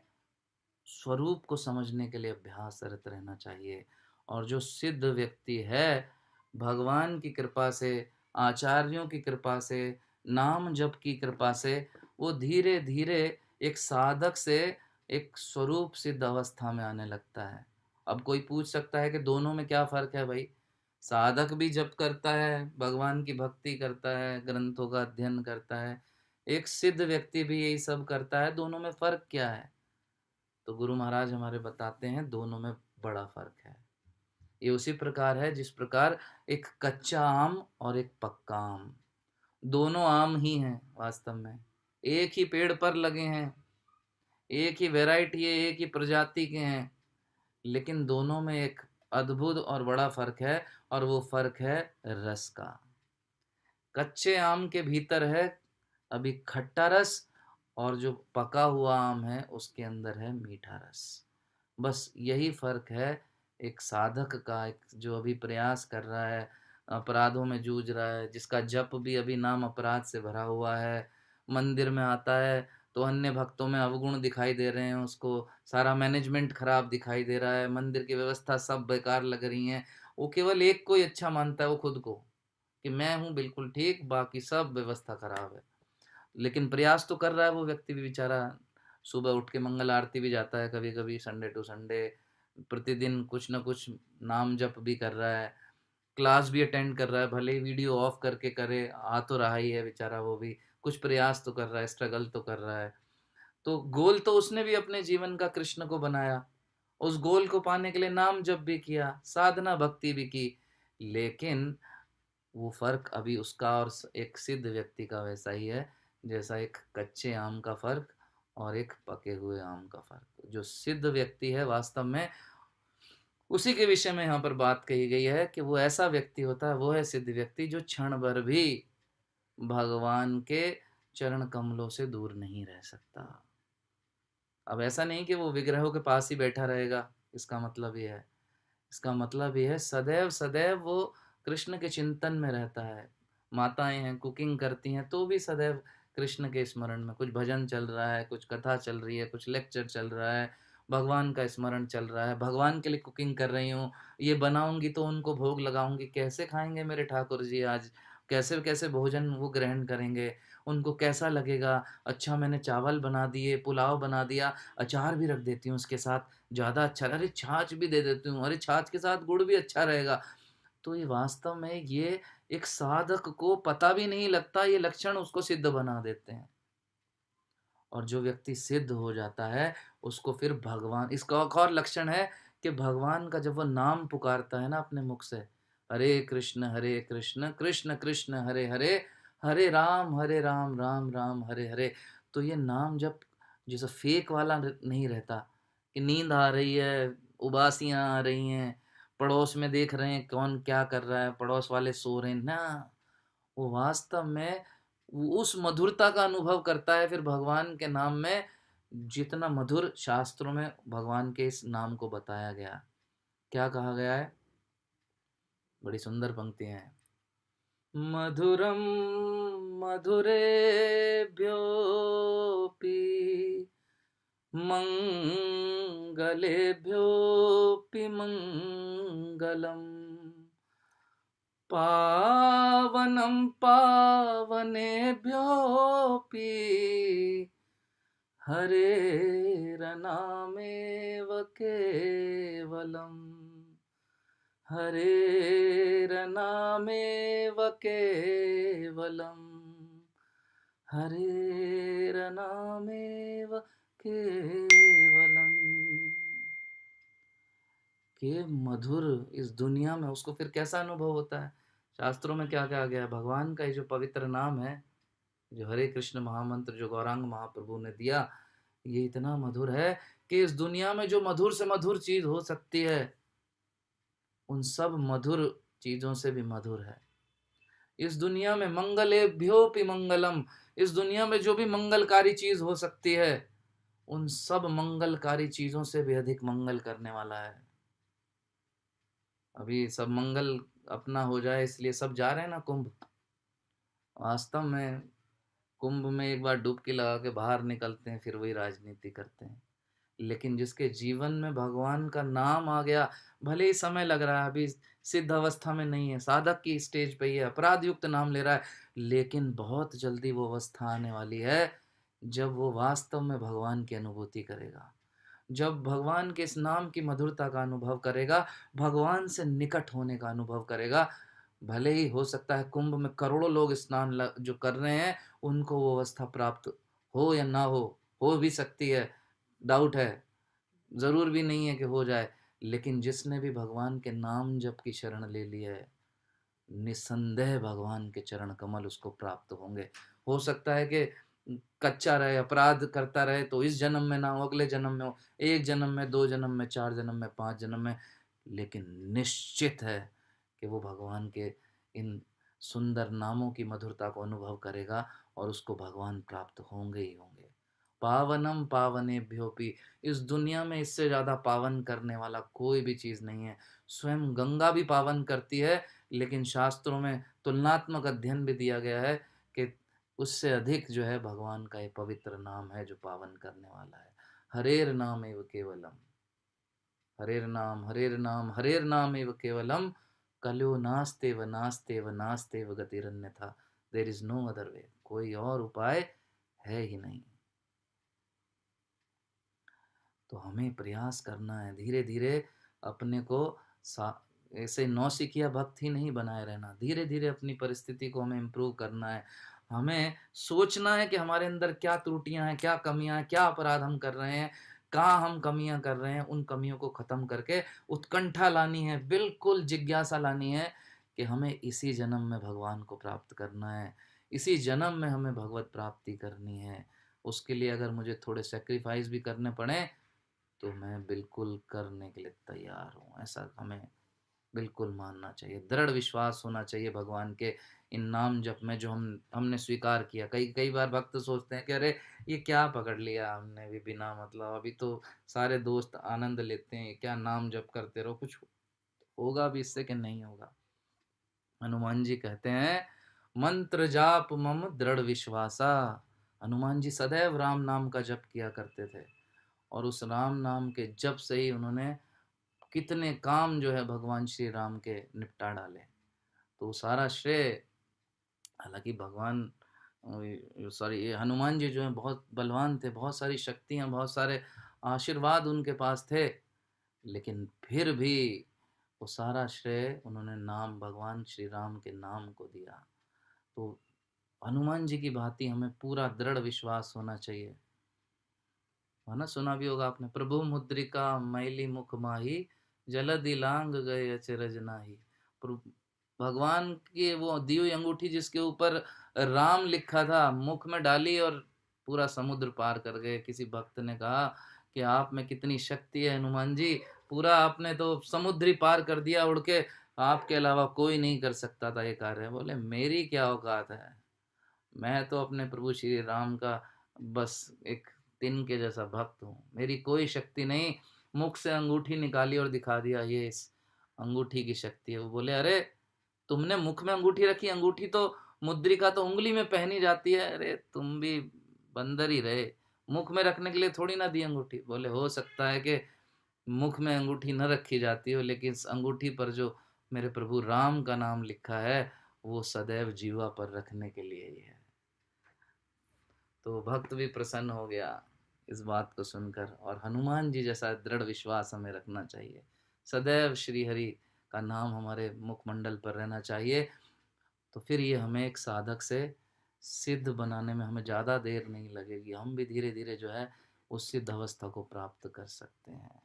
Speaker 1: स्वरूप को समझने के लिए अभ्यासरत रहना चाहिए। और जो सिद्ध व्यक्ति है, भगवान की कृपा से, आचार्यों की कृपा से, नाम जप की कृपा से, वो धीरे धीरे एक साधक से एक स्वरूप सिद्ध अवस्था में आने लगता है। अब कोई पूछ सकता है कि दोनों में क्या फर्क है भाई? साधक भी जप करता है, भगवान की भक्ति करता है, ग्रंथों का अध्ययन करता है, एक सिद्ध व्यक्ति भी यही सब करता है, दोनों में फर्क क्या है? तो गुरु महाराज हमारे बताते हैं, दोनों में बड़ा फर्क है। ये उसी प्रकार है जिस प्रकार एक कच्चा आम और एक पक्का आम, दोनों आम ही हैं वास्तव में, एक ही पेड़ पर लगे हैं, एक ही वैरायटी है, एक ही प्रजाति के हैं, लेकिन दोनों में एक अद्भुत और बड़ा फर्क है, और वो फर्क है रस का। कच्चे आम के भीतर है अभी खट्टा रस, और जो पका हुआ आम है उसके अंदर है मीठा रस। बस यही फर्क है एक साधक का, एक जो अभी प्रयास कर रहा है, अपराधों में जूझ रहा है, जिसका जप भी अभी नाम अपराध से भरा हुआ है, मंदिर में आता है तो अन्य भक्तों में अवगुण दिखाई दे रहे हैं, उसको सारा मैनेजमेंट खराब दिखाई दे रहा है, मंदिर की व्यवस्था सब बेकार लग रही है। वो केवल एक को ही अच्छा मानता है, वो खुद को, कि मैं हूँ बिल्कुल ठीक, बाकी सब व्यवस्था खराब है। लेकिन प्रयास तो कर रहा है वो व्यक्ति भी बेचारा, सुबह उठ के मंगल आरती भी जाता है कभी कभी, संडे टू संडे, प्रतिदिन कुछ ना कुछ नाम जप भी कर रहा है, क्लास भी अटेंड कर रहा है, भले ही वीडियो ऑफ करके करे, आ तो रहा ही है बेचारा, वो भी कुछ प्रयास तो कर रहा है, स्ट्रगल तो कर रहा है। तो गोल तो उसने भी अपने जीवन का कृष्ण को बनाया, उस गोल को पाने के लिए नाम जप भी किया, साधना भक्ति भी की, लेकिन वो फर्क अभी उसका और एक सिद्ध व्यक्ति का वैसा ही है, जैसा एक कच्चे आम का फर्क और एक पके हुए आम का फर्क। जो सिद्ध व्यक्ति है वास्तव में, उसी के विषय में यहाँ पर बात कही गई है कि वो ऐसा व्यक्ति होता है, वो है सिद्ध व्यक्ति, जो क्षण भर भी भगवान के चरण कमलों से दूर नहीं रह सकता। अब ऐसा नहीं कि वो विग्रहों के पास ही बैठा रहेगा, इसका मतलब ये है, इसका मतलब ये है सदैव सदैव वो कृष्ण के चिंतन में रहता है। माताएं हैं, कुकिंग करती हैं, तो भी सदैव कृष्ण के स्मरण में, कुछ भजन चल रहा है, कुछ कथा चल रही है, कुछ लेक्चर चल रहा है, भगवान का स्मरण चल रहा है, भगवान के लिए कुकिंग कर रही हूँ, ये बनाऊंगी तो उनको भोग लगाऊंगी, कैसे खाएंगे मेरे ठाकुर जी आज, कैसे कैसे भोजन वो ग्रहण करेंगे, उनको कैसा लगेगा। अच्छा मैंने चावल बना दिए, पुलाव बना दिया, अचार भी रख देती हूँ उसके साथ, ज़्यादा अच्छा, अरे छाछ भी दे देती हूँ, अरे छाछ के साथ गुड़ भी अच्छा रहेगा। तो ये वास्तव में ये एक साधक को पता भी नहीं लगता, ये लक्षण उसको सिद्ध बना देते हैं। और जो व्यक्ति सिद्ध हो जाता है उसको फिर भगवान, इसका एक और लक्षण है कि भगवान का जब वो नाम पुकारता है ना अपने मुख से, हरे कृष्ण कृष्ण कृष्ण हरे हरे, हरे राम राम राम हरे हरे, तो ये नाम जब जैसे फेक वाला नहीं रहता कि नींद आ रही है, उबासियां आ रही हैं, पड़ोस में देख रहे हैं कौन क्या कर रहा है, पड़ोस वाले सो रहे हैं ना, वो वास्तव में वो उस मधुरता का अनुभव करता है फिर भगवान के नाम में, जितना मधुर शास्त्रों में भगवान के इस नाम को बताया गया। क्या कहा गया है, बड़ी सुंदर पंक्तियां हैं। मधुरम मधुरेभ्योऽपि मंगलेभ्योऽपि मंगलम, पावनं पावनेभ्योऽपि हरेरनामेव केवलम्, हरेरनामेव केवलम्, हरेरनामेव केवलम्। के मधुर इस दुनिया में उसको फिर कैसा अनुभव होता है। शास्त्रों में क्या कहा गया है, भगवान का ये जो पवित्र नाम है, जो हरे कृष्ण महामंत्र जो गौरांग महाप्रभु ने दिया, ये इतना मधुर है कि इस दुनिया में जो मधुर से मधुर चीज हो सकती है उन सब मधुर चीजों से भी मधुर है। इस दुनिया में मंगलेभ्योऽपि मंगलम, इस दुनिया में जो भी मंगलकारी चीज हो सकती है उन सब मंगलकारी चीजों से भी अधिक मंगल करने वाला है। अभी सब मंगल अपना हो जाए इसलिए सब जा रहे हैं ना कुंभ। वास्तव में कुंभ में एक बार डुबकी लगा के बाहर निकलते हैं फिर वही राजनीति करते हैं। लेकिन जिसके जीवन में भगवान का नाम आ गया, भले ही समय लग रहा है, अभी सिद्ध अवस्था में नहीं है, साधक की स्टेज पे ही है, अपराध युक्त नाम ले रहा है, लेकिन बहुत जल्दी वो अवस्था आने वाली है जब वो वास्तव में भगवान की अनुभूति करेगा, जब भगवान के इस नाम की मधुरता का अनुभव करेगा, भगवान से निकट होने का अनुभव करेगा। भले ही हो सकता है कुंभ में करोड़ों लोग स्नान जो कर रहे हैं उनको वो अवस्था प्राप्त हो या ना हो भी सकती है, डाउट है, जरूर भी नहीं है कि हो जाए, लेकिन जिसने भी भगवान के नाम जप की शरण ले ली है निसंदेह भगवान के चरण कमल उसको प्राप्त होंगे। हो सकता है कि कच्चा रहे, अपराध करता रहे तो इस जन्म में ना हो, अगले जन्म में हो, एक जन्म में, दो जन्म में, चार जन्म में, पांच जन्म में, लेकिन निश्चित है कि वो भगवान के इन सुंदर नामों की मधुरता को अनुभव करेगा और उसको भगवान प्राप्त होंगे ही होंगे। पावनम पावनेभ्योपि, इस दुनिया में इससे ज्यादा पावन करने वाला कोई भी चीज नहीं है। स्वयं गंगा भी पावन करती है, लेकिन शास्त्रों में तुलनात्मक अध्ययन भी दिया गया है कि उससे अधिक जो है भगवान का ये पवित्र नाम है जो पावन करने वाला है। हरेर नाम एव केवलम, हरेर नाम हरेर नाम एव केवलम, कल्यो नास्तेव नास्तेव नास्तेव गतिरन्यथा, there is no other way, कोई और उपाय है ही नहीं। तो हमें प्रयास करना है धीरे धीरे अपने को ऐसे नौसिखिया भक्त ही नहीं बनाए रहना, धीरे धीरे अपनी परिस्थिति को हमें इम्प्रूव करना है। हमें सोचना है कि हमारे अंदर क्या त्रुटियां हैं, क्या कमियां हैं, क्या अपराध हम कर रहे हैं, कहाँ हम कमियां कर रहे हैं, उन कमियों को खत्म करके उत्कंठा लानी है, बिल्कुल जिज्ञासा लानी है कि हमें इसी जन्म में भगवान को प्राप्त करना है, इसी जन्म में हमें भगवत प्राप्ति करनी है। उसके लिए अगर मुझे थोड़े सेक्रीफाइस भी करने पड़े तो मैं बिल्कुल करने के लिए तैयार हूँ, ऐसा हमें बिल्कुल मानना चाहिए। दृढ़ विश्वास होना चाहिए भगवान के इन नाम जप में जो हमने स्वीकार किया। कई कई बार भक्त सोचते हैं कि अरे ये क्या पकड़ लिया हमने भी बिना मतलब, अभी तो सारे दोस्त आनंद लेते हैं, क्या नाम जप करते रहो, कुछ होगा भी इससे कि नहीं होगा। हनुमान जी कहते हैं मंत्र जाप मम दृढ़ विश्वासा, हनुमान जी सदैव राम नाम का जप किया करते थे और उस राम नाम के जप से ही उन्होंने कितने काम जो है भगवान श्री राम के निपटा डाले। तो सारा श्रेय हालांकि भगवान सॉरी ये हनुमान जी जो हैं बहुत बलवान थे, बहुत सारी शक्तियां, बहुत सारे आशीर्वाद उनके पास थे, लेकिन फिर भी वो सारा श्रेय उन्होंने नाम भगवान श्री राम के नाम को दिया। तो हनुमान जी की भांति हमें पूरा दृढ़ विश्वास होना चाहिए, है ना। सुना भी होगा आपने, प्रभु मुद्रिका मैली मुख माही, जलधि लांग गए अचरज नाही। भगवान की वो दी हुई अंगूठी जिसके ऊपर राम लिखा था, मुख में डाली और पूरा समुद्र पार कर गए। किसी भक्त ने कहा कि आप में कितनी शक्ति है हनुमान जी, पूरा आपने तो समुद्र ही पार कर दिया उड़ के, आपके अलावा कोई नहीं कर सकता था ये कार्य। बोले मेरी क्या औकात है, मैं तो अपने प्रभु श्री राम का बस एक तिनके जैसा भक्त हूँ, मेरी कोई शक्ति नहीं। मुख से अंगूठी निकाली और दिखा दिया, ये इस अंगूठी की शक्ति है। वो बोले अरे तुमने मुख में अंगूठी रखी, अंगूठी तो मुद्रिका तो उंगली में पहनी जाती है, अरे तुम भी बंदर ही रहे, मुख में रखने के लिए थोड़ी ना दी अंगूठी। बोले हो सकता है कि मुख में अंगूठी न रखी जाती हो, लेकिन इस अंगूठी पर जो मेरे प्रभु राम का नाम लिखा है वो सदैव जीवा पर रखने के लिए ही है। तो भक्त भी प्रसन्न हो गया इस बात को सुनकर, और हनुमान जी जैसा दृढ़ विश्वास हमें रखना चाहिए। सदैव श्री हरि का नाम हमारे मुखमंडल पर रहना चाहिए। तो फिर ये हमें एक साधक से सिद्ध बनाने में हमें ज़्यादा देर नहीं लगेगी, हम भी धीरे धीरे जो है उस सिद्ध अवस्था को प्राप्त कर सकते हैं।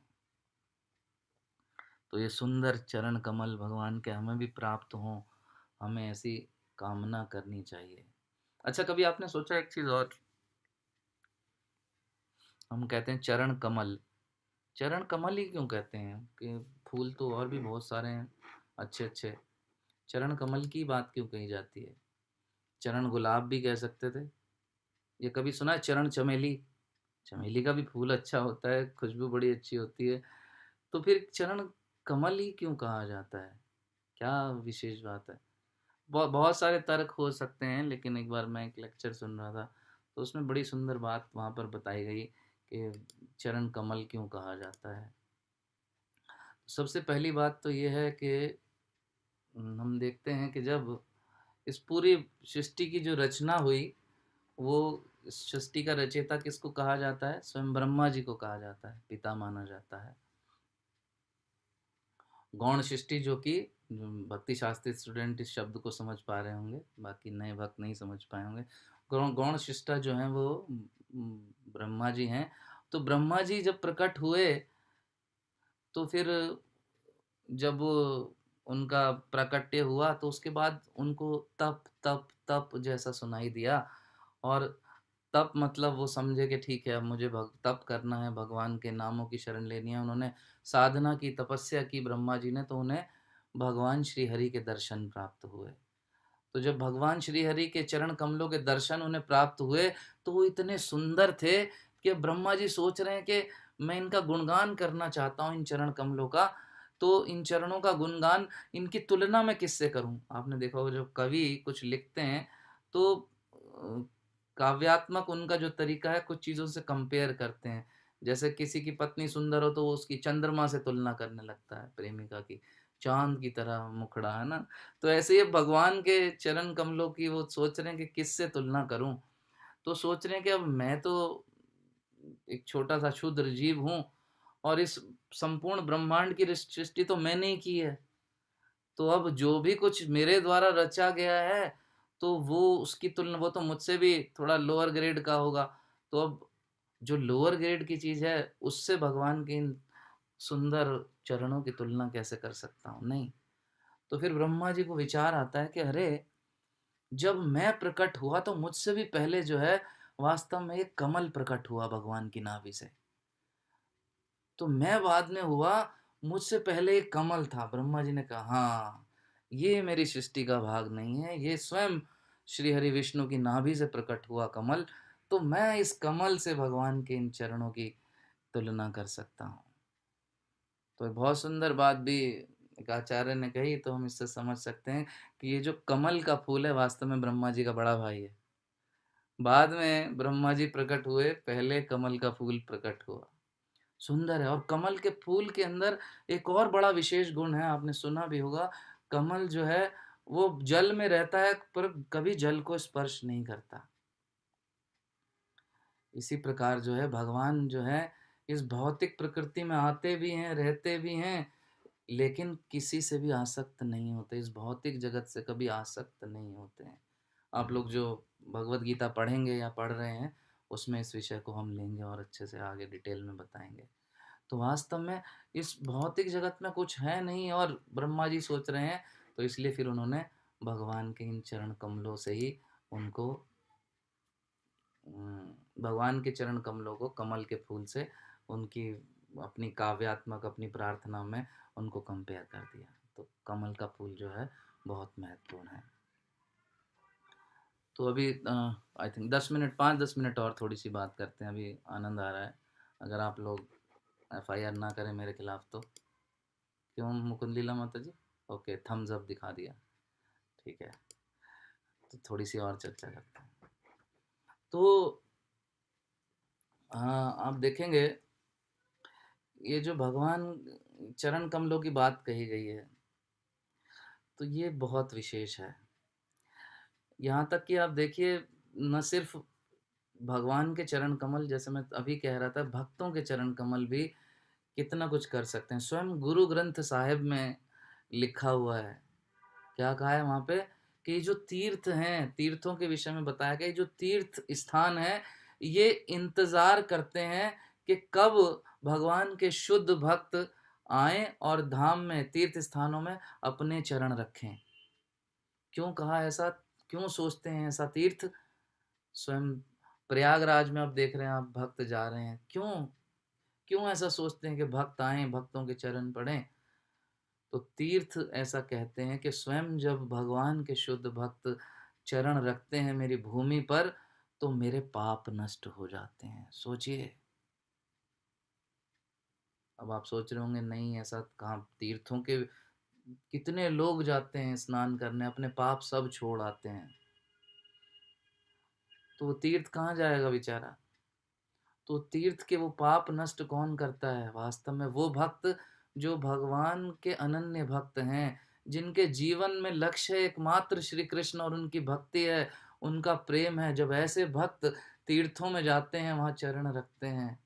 Speaker 1: तो ये सुंदर चरण कमल भगवान के हमें भी प्राप्त हों, हमें ऐसी कामना करनी चाहिए। अच्छा, कभी आपने सोचा एक चीज़ और, हम कहते हैं चरण कमल, चरण कमल ही क्यों कहते हैं? कि फूल तो और भी बहुत सारे हैं अच्छे अच्छे, चरण कमल की बात क्यों कही जाती है? चरण गुलाब भी कह सकते थे। ये कभी सुना है चरण चमेली? चमेली का भी फूल अच्छा होता है, खुशबू बड़ी अच्छी होती है, तो फिर चरण कमल ही क्यों कहा जाता है? क्या विशेष बात है? बहुत सारे तर्क हो सकते हैं, लेकिन एक बार मैं एक लेक्चर सुन रहा था तो उसमें बड़ी सुंदर बात वहाँ पर बताई गई कि चरण कमल क्यों कहा जाता है। सबसे पहली बात तो ये है कि हम देखते हैं कि जब इस पूरी सृष्टि की जो रचना हुई, वो इस सृष्टि का रचयिता किसको कहा जाता है? स्वयं ब्रह्मा जी को कहा जाता है, पिता माना जाता है। गौण सृष्टि, जो कि भक्ति शास्त्री स्टूडेंट इस शब्द को समझ पा रहे होंगे, बाकी नए भक्त नहीं समझ पाए होंगे। गौण सृष्टा जो है वो ब्रह्मा जी हैं। तो ब्रह्मा जी जब प्रकट हुए तो फिर जब उनका प्राकट्य हुआ तो उसके बाद उनको तप तप तप जैसा सुनाई दिया। और तप मतलब वो समझे कि ठीक है अब मुझे तप करना है, भगवान के नामों की शरण लेनी है। उन्होंने साधना की, तपस्या की ब्रह्मा जी ने, तो उन्हें भगवान श्री हरि के दर्शन प्राप्त हुए। तो जब भगवान श्री हरि के चरण कमलों के दर्शन उन्हें प्राप्त हुए तो वो इतने सुंदर थे कि ब्रह्मा जी सोच रहे हैं कि मैं इनका गुणगान करना चाहता हूँ, इन चरण कमलों का। तो इन चरणों का गुणगान, इनकी तुलना मैं किससे करूं? आपने देखा हो जब कवि कुछ लिखते हैं तो काव्यात्मक उनका जो तरीका है, कुछ चीज़ों से कंपेयर करते हैं। जैसे किसी की पत्नी सुंदर हो तो वो उसकी चंद्रमा से तुलना करने लगता है, प्रेमिका की चांद की तरह मुखड़ा, है ना। तो ऐसे ही भगवान के चरण कमलों की वो सोच रहे हैं कि किससे तुलना करूं। तो सोच रहे हैं कि अब मैं तो एक छोटा सा क्षुद्र जीव हूं और इस संपूर्ण ब्रह्मांड की सृष्टि तो मैंने ही की है। तो अब जो भी कुछ मेरे द्वारा रचा गया है तो वो उसकी तुलना, वो तो मुझसे भी थोड़ा लोअर ग्रेड का होगा। तो अब जो लोअर ग्रेड की चीज है उससे भगवान के इन सुंदर चरणों की तुलना कैसे कर सकता हूँ? नहीं। तो फिर ब्रह्मा जी को विचार आता है कि अरे जब मैं प्रकट हुआ तो मुझसे भी पहले जो है वास्तव में एक कमल प्रकट हुआ भगवान की नाभि से। तो मैं बाद में हुआ, मुझसे पहले एक कमल था। ब्रह्मा जी ने कहा हाँ, ये मेरी सृष्टि का भाग नहीं है, ये स्वयं श्री हरि विष्णु की नाभि से प्रकट हुआ कमल। तो मैं इस कमल से भगवान के इन चरणों की तुलना कर सकता हूँ। तो एक बहुत सुंदर बात भी एक आचार्य ने कही, तो हम इससे समझ सकते हैं कि ये जो कमल का फूल है वास्तव में ब्रह्मा जी का बड़ा भाई है। बाद में ब्रह्मा जी प्रकट हुए, पहले कमल का फूल प्रकट हुआ। सुंदर है। और कमल के फूल के अंदर एक और बड़ा विशेष गुण है, आपने सुना भी होगा। कमल जो है वो जल में रहता है पर कभी जल को स्पर्श नहीं करता। इसी प्रकार जो है भगवान जो है इस भौतिक प्रकृति में आते भी हैं, रहते भी हैं, लेकिन किसी से भी आसक्त नहीं होते, इस भौतिक जगत से कभी आसक्त नहीं होते हैं। आप लोग जो भगवत गीता पढ़ेंगे या पढ़ रहे हैं उसमें इस विषय को हम लेंगे और अच्छे से आगे डिटेल में बताएंगे। तो वास्तव में इस भौतिक जगत में कुछ है नहीं और ब्रह्मा जी सोच रहे हैं, तो इसलिए फिर उन्होंने भगवान के इन चरण कमलों से ही उनको भगवान के चरण कमलों को कमल के फूल से उनकी अपनी काव्यात्मक अपनी प्रार्थना में उनको कंपेयर कर दिया। तो कमल का फूल जो है बहुत महत्वपूर्ण है। तो अभी आई थिंक 10 मिनट 5-10 मिनट और थोड़ी सी बात करते हैं। अभी आनंद आ रहा है। अगर आप लोग FIR ना करें मेरे खिलाफ तो। क्यों मुकुंद लीला माता जी? ओके, थम्स अप दिखा दिया, ठीक है। तो थोड़ी सी और चर्चा करते हैं। तो हाँ, आप देखेंगे ये जो भगवान चरण कमलों की बात कही गई है तो ये बहुत विशेष है। यहाँ तक कि आप देखिए न सिर्फ भगवान के चरण कमल, जैसे मैं अभी कह रहा था, भक्तों के चरण कमल भी कितना कुछ कर सकते हैं। स्वयं गुरु ग्रंथ साहिब में लिखा हुआ है, क्या कहा है वहाँ पे कि जो तीर्थ हैं, तीर्थों के विषय में बताया गया, जो तीर्थ स्थान है ये इंतजार करते हैं कि कब भगवान के शुद्ध भक्त आए और धाम में तीर्थ स्थानों में अपने चरण रखें। क्यों कहा ऐसा, क्यों सोचते हैं ऐसा? तीर्थ स्वयं प्रयागराज में आप देख रहे हैं, आप भक्त जा रहे हैं, क्यों ऐसा सोचते हैं कि भक्त आए, भक्तों के चरण पड़ें? तो तीर्थ ऐसा कहते हैं कि स्वयं जब भगवान के शुद्ध भक्त चरण रखते हैं मेरी भूमि पर तो मेरे पाप नष्ट हो जाते हैं। सोचिए। अब आप सोच रहे होंगे नहीं ऐसा कहाँ, तीर्थों के कितने लोग जाते हैं स्नान करने, अपने पाप सब छोड़ आते हैं, तो वो तीर्थ कहाँ जाएगा बेचारा? तो तीर्थ के वो पाप नष्ट कौन करता है? वास्तव में वो भक्त जो भगवान के अनन्य भक्त हैं, जिनके जीवन में लक्ष्य एकमात्र श्री कृष्ण और उनकी भक्ति है, उनका प्रेम है। जब ऐसे भक्त तीर्थों में जाते हैं, वहाँ चरण रखते हैं,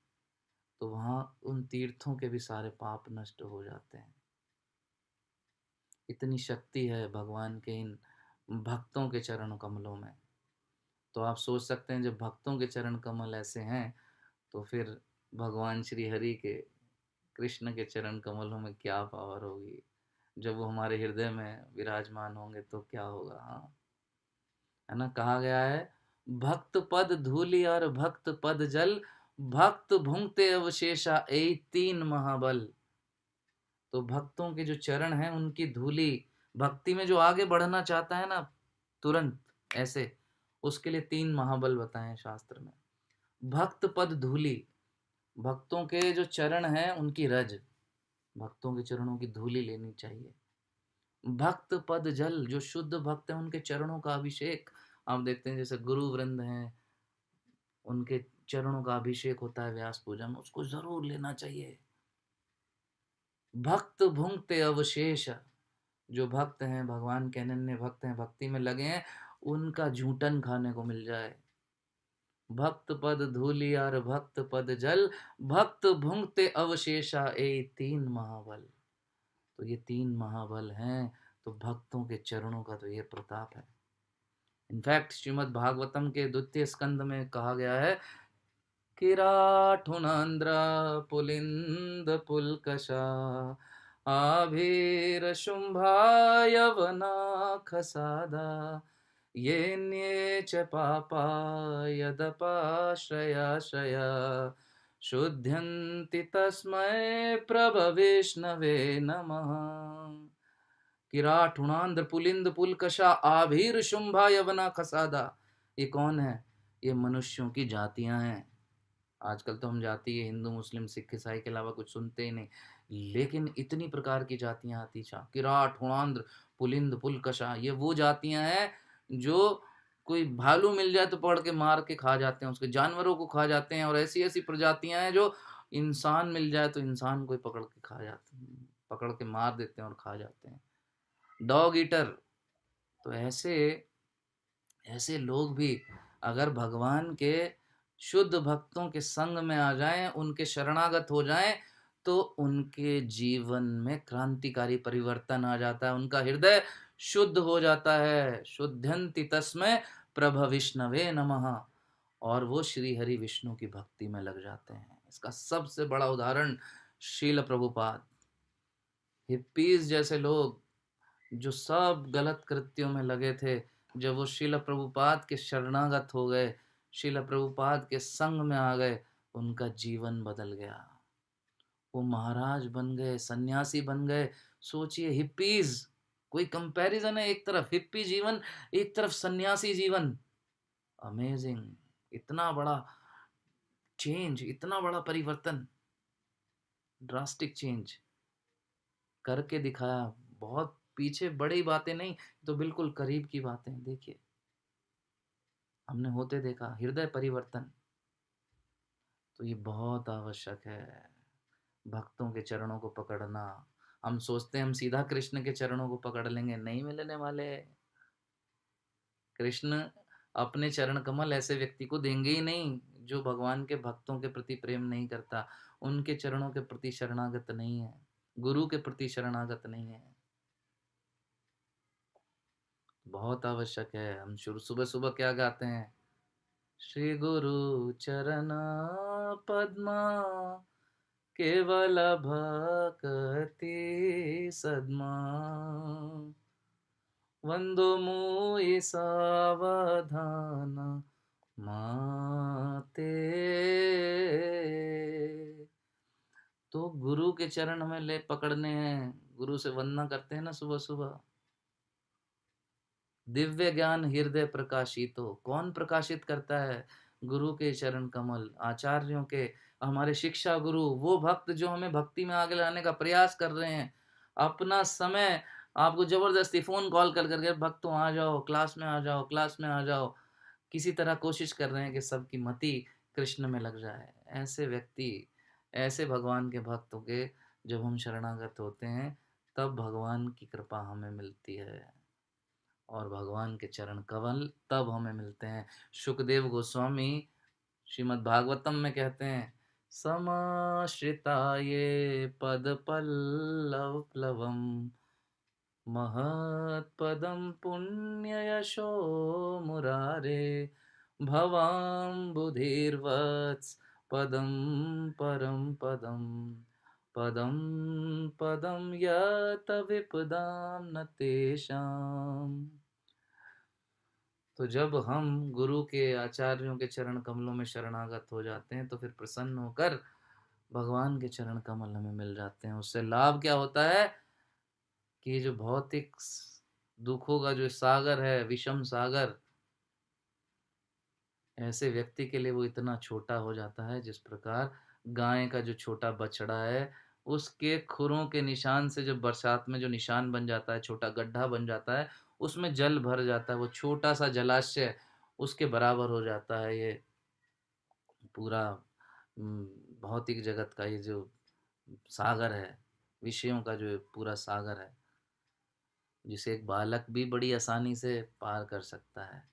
Speaker 1: तो वहाँ उन तीर्थों के भी सारे पाप नष्ट हो जाते हैं। इतनी शक्ति है भगवान के इन भक्तों के चरण कमलों में। तो आप सोच सकते हैं जब भक्तों के चरण कमल ऐसे हैं तो फिर भगवान श्री हरि के, कृष्ण के चरण कमलों में क्या पावर होगी। जब वो हमारे हृदय में विराजमान होंगे तो क्या होगा। हाँ, है ना, कहा गया है भक्त पद धूलि और भक्त पद जल, भक्त भुंगते अवशेषा ए तीन महाबल। तो भक्तों के जो चरण हैं उनकी धूली, भक्ति में जो आगे बढ़ना चाहता है ना तुरंत ऐसे, उसके लिए 3 महाबल बताए हैं शास्त्र में। भक्त पद धूली, भक्तों के जो चरण हैं उनकी रज, भक्तों के चरणों की धूली लेनी चाहिए। भक्त पद जल, जो शुद्ध भक्त हैं उनके चरणों का अभिषेक। आप देखते हैं जैसे गुरु वृंद हैं, उनके चरणों का अभिषेक होता है व्यास पूजा में, उसको जरूर लेना चाहिए। भक्त भुंगते अवशेष, जो भक्त हैं भगवान के अनन्य भक्त हैं, भक्ति में लगे हैं, उनका झूठन खाने को मिल जाए। भक्त पद धूलि और भक्त पद जल, भक्त भुंगते अवशेषा ए 3 महाबल। तो ये 3 महाबल हैं। तो भक्तों के चरणों का तो ये प्रताप है। इनफैक्ट श्रीमद् भागवतम के 2य स्कंद में कहा गया है किराठुनांद्र पुलिंद पुलकशा आभीर शुंभायवना खसादा ये न्ये च पापा यदपाश्रयाश्रया शुद्ध्यन्ति तस्मै प्रभविष्णवे नमः। किराठुणांध्र पुलिंद पुलकशा आभीर शुंभा यवना खसादा। ये कौन है? ये मनुष्यों की जातियां हैं। आजकल तो हम जाति हिंदू मुस्लिम सिख ईसाई के अलावा कुछ सुनते ही नहीं, लेकिन इतनी प्रकार की जातियां आती। किराट हुणांद्र पुलिंद पुलकशा, ये वो जातियां हैं जो कोई भालू मिल जाए तो पकड़ के मार के खा जाते हैं, उसके जानवरों को खा जाते हैं। और ऐसी ऐसी प्रजातियां हैं जो इंसान मिल जाए तो इंसान को पकड़ के खा जाते हैं, पकड़ के मार देते हैं और खा जाते हैं। डॉग ईटर, तो ऐसे ऐसे लोग भी अगर भगवान के शुद्ध भक्तों के संग में आ जाएं, उनके शरणागत हो जाएं, तो उनके जीवन में क्रांतिकारी परिवर्तन आ जाता है, उनका हृदय शुद्ध हो जाता है। शुद्धंति तस्मै प्रभविष्णवे नमः, और वो श्री हरि विष्णु की भक्ति में लग जाते हैं। इसका सबसे बड़ा उदाहरण श्रील प्रभुपाद। हिप्पीज जैसे लोग जो सब गलत कृत्यों में लगे थे, जब वो श्रील प्रभुपाद के शरणागत हो गए, श्रील प्रभुपाद के संग में आ गए, उनका जीवन बदल गया। वो महाराज बन गए, सन्यासी बन गए। सोचिए, हिप्पीज, कोई कंपैरिजन है? एक तरफ हिप्पी जीवन, एक तरफ सन्यासी जीवन। अमेजिंग, इतना बड़ा चेंज, इतना बड़ा परिवर्तन, ड्रास्टिक चेंज करके दिखाया। बहुत पीछे बड़ी बातें नहीं, तो बिल्कुल करीब की बातें देखिए, हमने होते देखा हृदय परिवर्तन। तो ये बहुत आवश्यक है, भक्तों के चरणों को पकड़ना। हम सोचते हैं हम सीधा कृष्ण के चरणों को पकड़ लेंगे, नहीं मिलने वाले। कृष्ण अपने चरण कमल ऐसे व्यक्ति को देंगे ही नहीं जो भगवान के भक्तों के प्रति प्रेम नहीं करता, उनके चरणों के प्रति शरणागत नहीं है, गुरु के प्रति शरणागत नहीं है। बहुत आवश्यक है। हम शुरू सुबह सुबह क्या गाते हैं? श्री गुरु चरण पद्मा केवल भक्ति सद्मा, वंदो मुई सावधान माते। तो गुरु के चरण हमें ले पकड़ने हैं, गुरु से वंदना करते हैं ना सुबह सुबह। दिव्य ज्ञान हृदय प्रकाशित हो, कौन प्रकाशित करता है? गुरु के चरण कमल, आचार्यों के, हमारे शिक्षा गुरु, वो भक्त जो हमें भक्ति में आगे लाने का प्रयास कर रहे हैं। अपना समय आपको जबरदस्ती फोन कॉल कर करके, भक्तों आ जाओ क्लास में, आ जाओ क्लास में, आ जाओ, किसी तरह कोशिश कर रहे हैं कि सबकी मति कृष्ण में लग जाए। ऐसे व्यक्ति, ऐसे भगवान के भक्तों के जब हम शरणागत होते हैं, तब भगवान की कृपा हमें मिलती है, और भगवान के चरण कमल तब हमें मिलते हैं। सुखदेव गोस्वामी श्रीमद् भागवतम में कहते हैं, समाश्रिता ये पद पल्लव प्लवम महत्पदम पुण्य यशो मुरारे, भवाम्बुधिर्वत्स पदम परम पदम, पदम पदम यत विपदाम न तेषाम्। तो जब हम गुरु के, आचार्यों के चरण कमलों में शरणागत हो जाते हैं, तो फिर प्रसन्न होकर भगवान के चरण कमल हमें मिल जाते हैं। उससे लाभ क्या होता है कि जो भौतिक दुखों का जो सागर है, विषम सागर, ऐसे व्यक्ति के लिए वो इतना छोटा हो जाता है, जिस प्रकार गाय का जो छोटा बछड़ा है, उसके खुरों के निशान से जब बरसात में जो निशान बन जाता है, छोटा गड्ढा बन जाता है, उसमें जल भर जाता है, वो छोटा सा जलाशय उसके बराबर हो जाता है। ये पूरा भौतिक जगत का ये जो सागर है, विषयों का जो पूरा सागर है, जिसे एक बालक भी बड़ी आसानी से पार कर सकता है।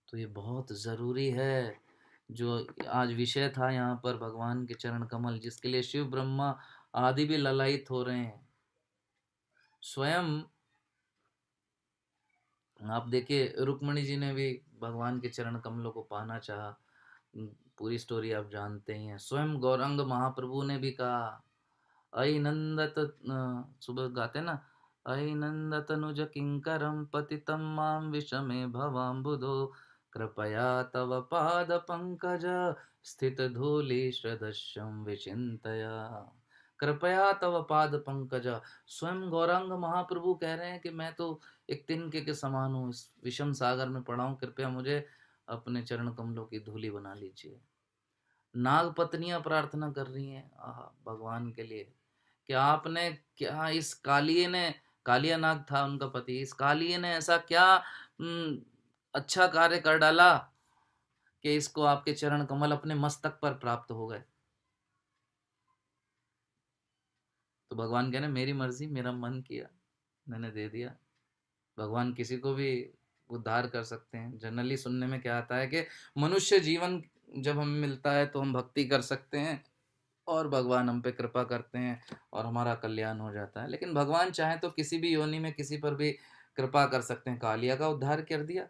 Speaker 1: तो ये बहुत ज़रूरी है। जो आज विषय था यहाँ पर, भगवान के चरण कमल, जिसके लिए शिव ब्रह्मा आदि भी ललायित हो रहे हैं। स्वयं आप देखिए, रुक्मणी जी ने भी भगवान के चरण कमलों को पाना चाहा। पूरी स्टोरी आप जानते ही हैं। स्वयं गौरंग महाप्रभु ने भी कहा, अयि नंदत, सुबह गाते ना, अयि नंदत नुज किंकरम पतितम माम विषमे भवाम्बुधो, कृपया तव पाद पंकज स्थित धूलि सदृशम विचिंतया, कृपया तव पाद पंकज। स्वयं गौरांग महाप्रभु कह रहे हैं कि मैं तो एक तिनके के समान हूँ, इस विषम सागर में पड़ा हूँ, कृपया मुझे अपने चरण कमलों की धूलि बना लीजिए। नाग पत्नियां प्रार्थना कर रही हैं भगवान के लिए कि आपने क्या, इस कालिए ने, कालिया नाग था उनका पति, इस कालिए ने ऐसा क्या अच्छा कार्य कर डाला कि इसको आपके चरण कमल अपने मस्तक पर प्राप्त हो गए। तो भगवान कह रहे, मेरी मर्जी, मेरा मन किया, मैंने दे दिया। भगवान किसी को भी उद्धार कर सकते हैं। जनरली सुनने में क्या आता है कि मनुष्य जीवन जब हमें मिलता है तो हम भक्ति कर सकते हैं और भगवान हम पे कृपा करते हैं और हमारा कल्याण हो जाता है। लेकिन भगवान चाहे तो किसी भी योनि में किसी पर भी कृपा कर सकते हैं। कालिया का उद्धार कर दिया,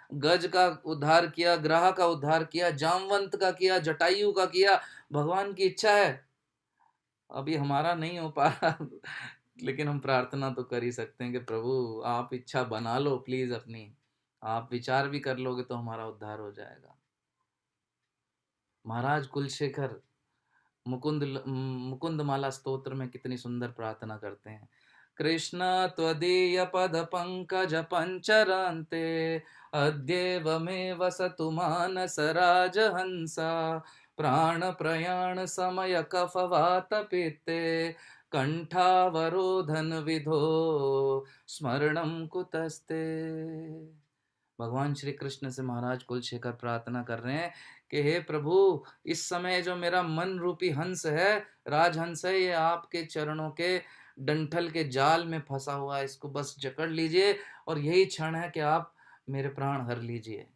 Speaker 1: गज का उद्धार किया, ग्रह का उद्धार किया, जामवंत का किया, जटायु का किया। भगवान की इच्छा है। अभी हमारा नहीं हो पा रहा लेकिन हम प्रार्थना तो कर ही सकते हैं कि प्रभु आप इच्छा बना लो प्लीज अपनी, आप विचार भी कर लोगे तो हमारा उद्धार हो जाएगा। महाराज कुलशेखर मुकुंद माला स्तोत्र में कितनी सुंदर प्रार्थना करते हैं। कृष्ण त्वदीय पद पंकज पंचरान्ते अद्येव मे वसतु मानस राजहंसा प्राण प्रयाण समय कफवात पित्ते कंठावरोधन विधो स्मरणं कुतस्ते। भगवान श्री कृष्ण से महाराज कुलशेखर प्रार्थना कर रहे हैं कि हे प्रभु, इस समय जो मेरा मन रूपी हंस है, राजहंस है, ये आपके चरणों के डंठल के जाल में फंसा हुआ है, इसको बस जकड़ लीजिए और यही क्षण है कि आप मेरे प्राण हर लीजिए।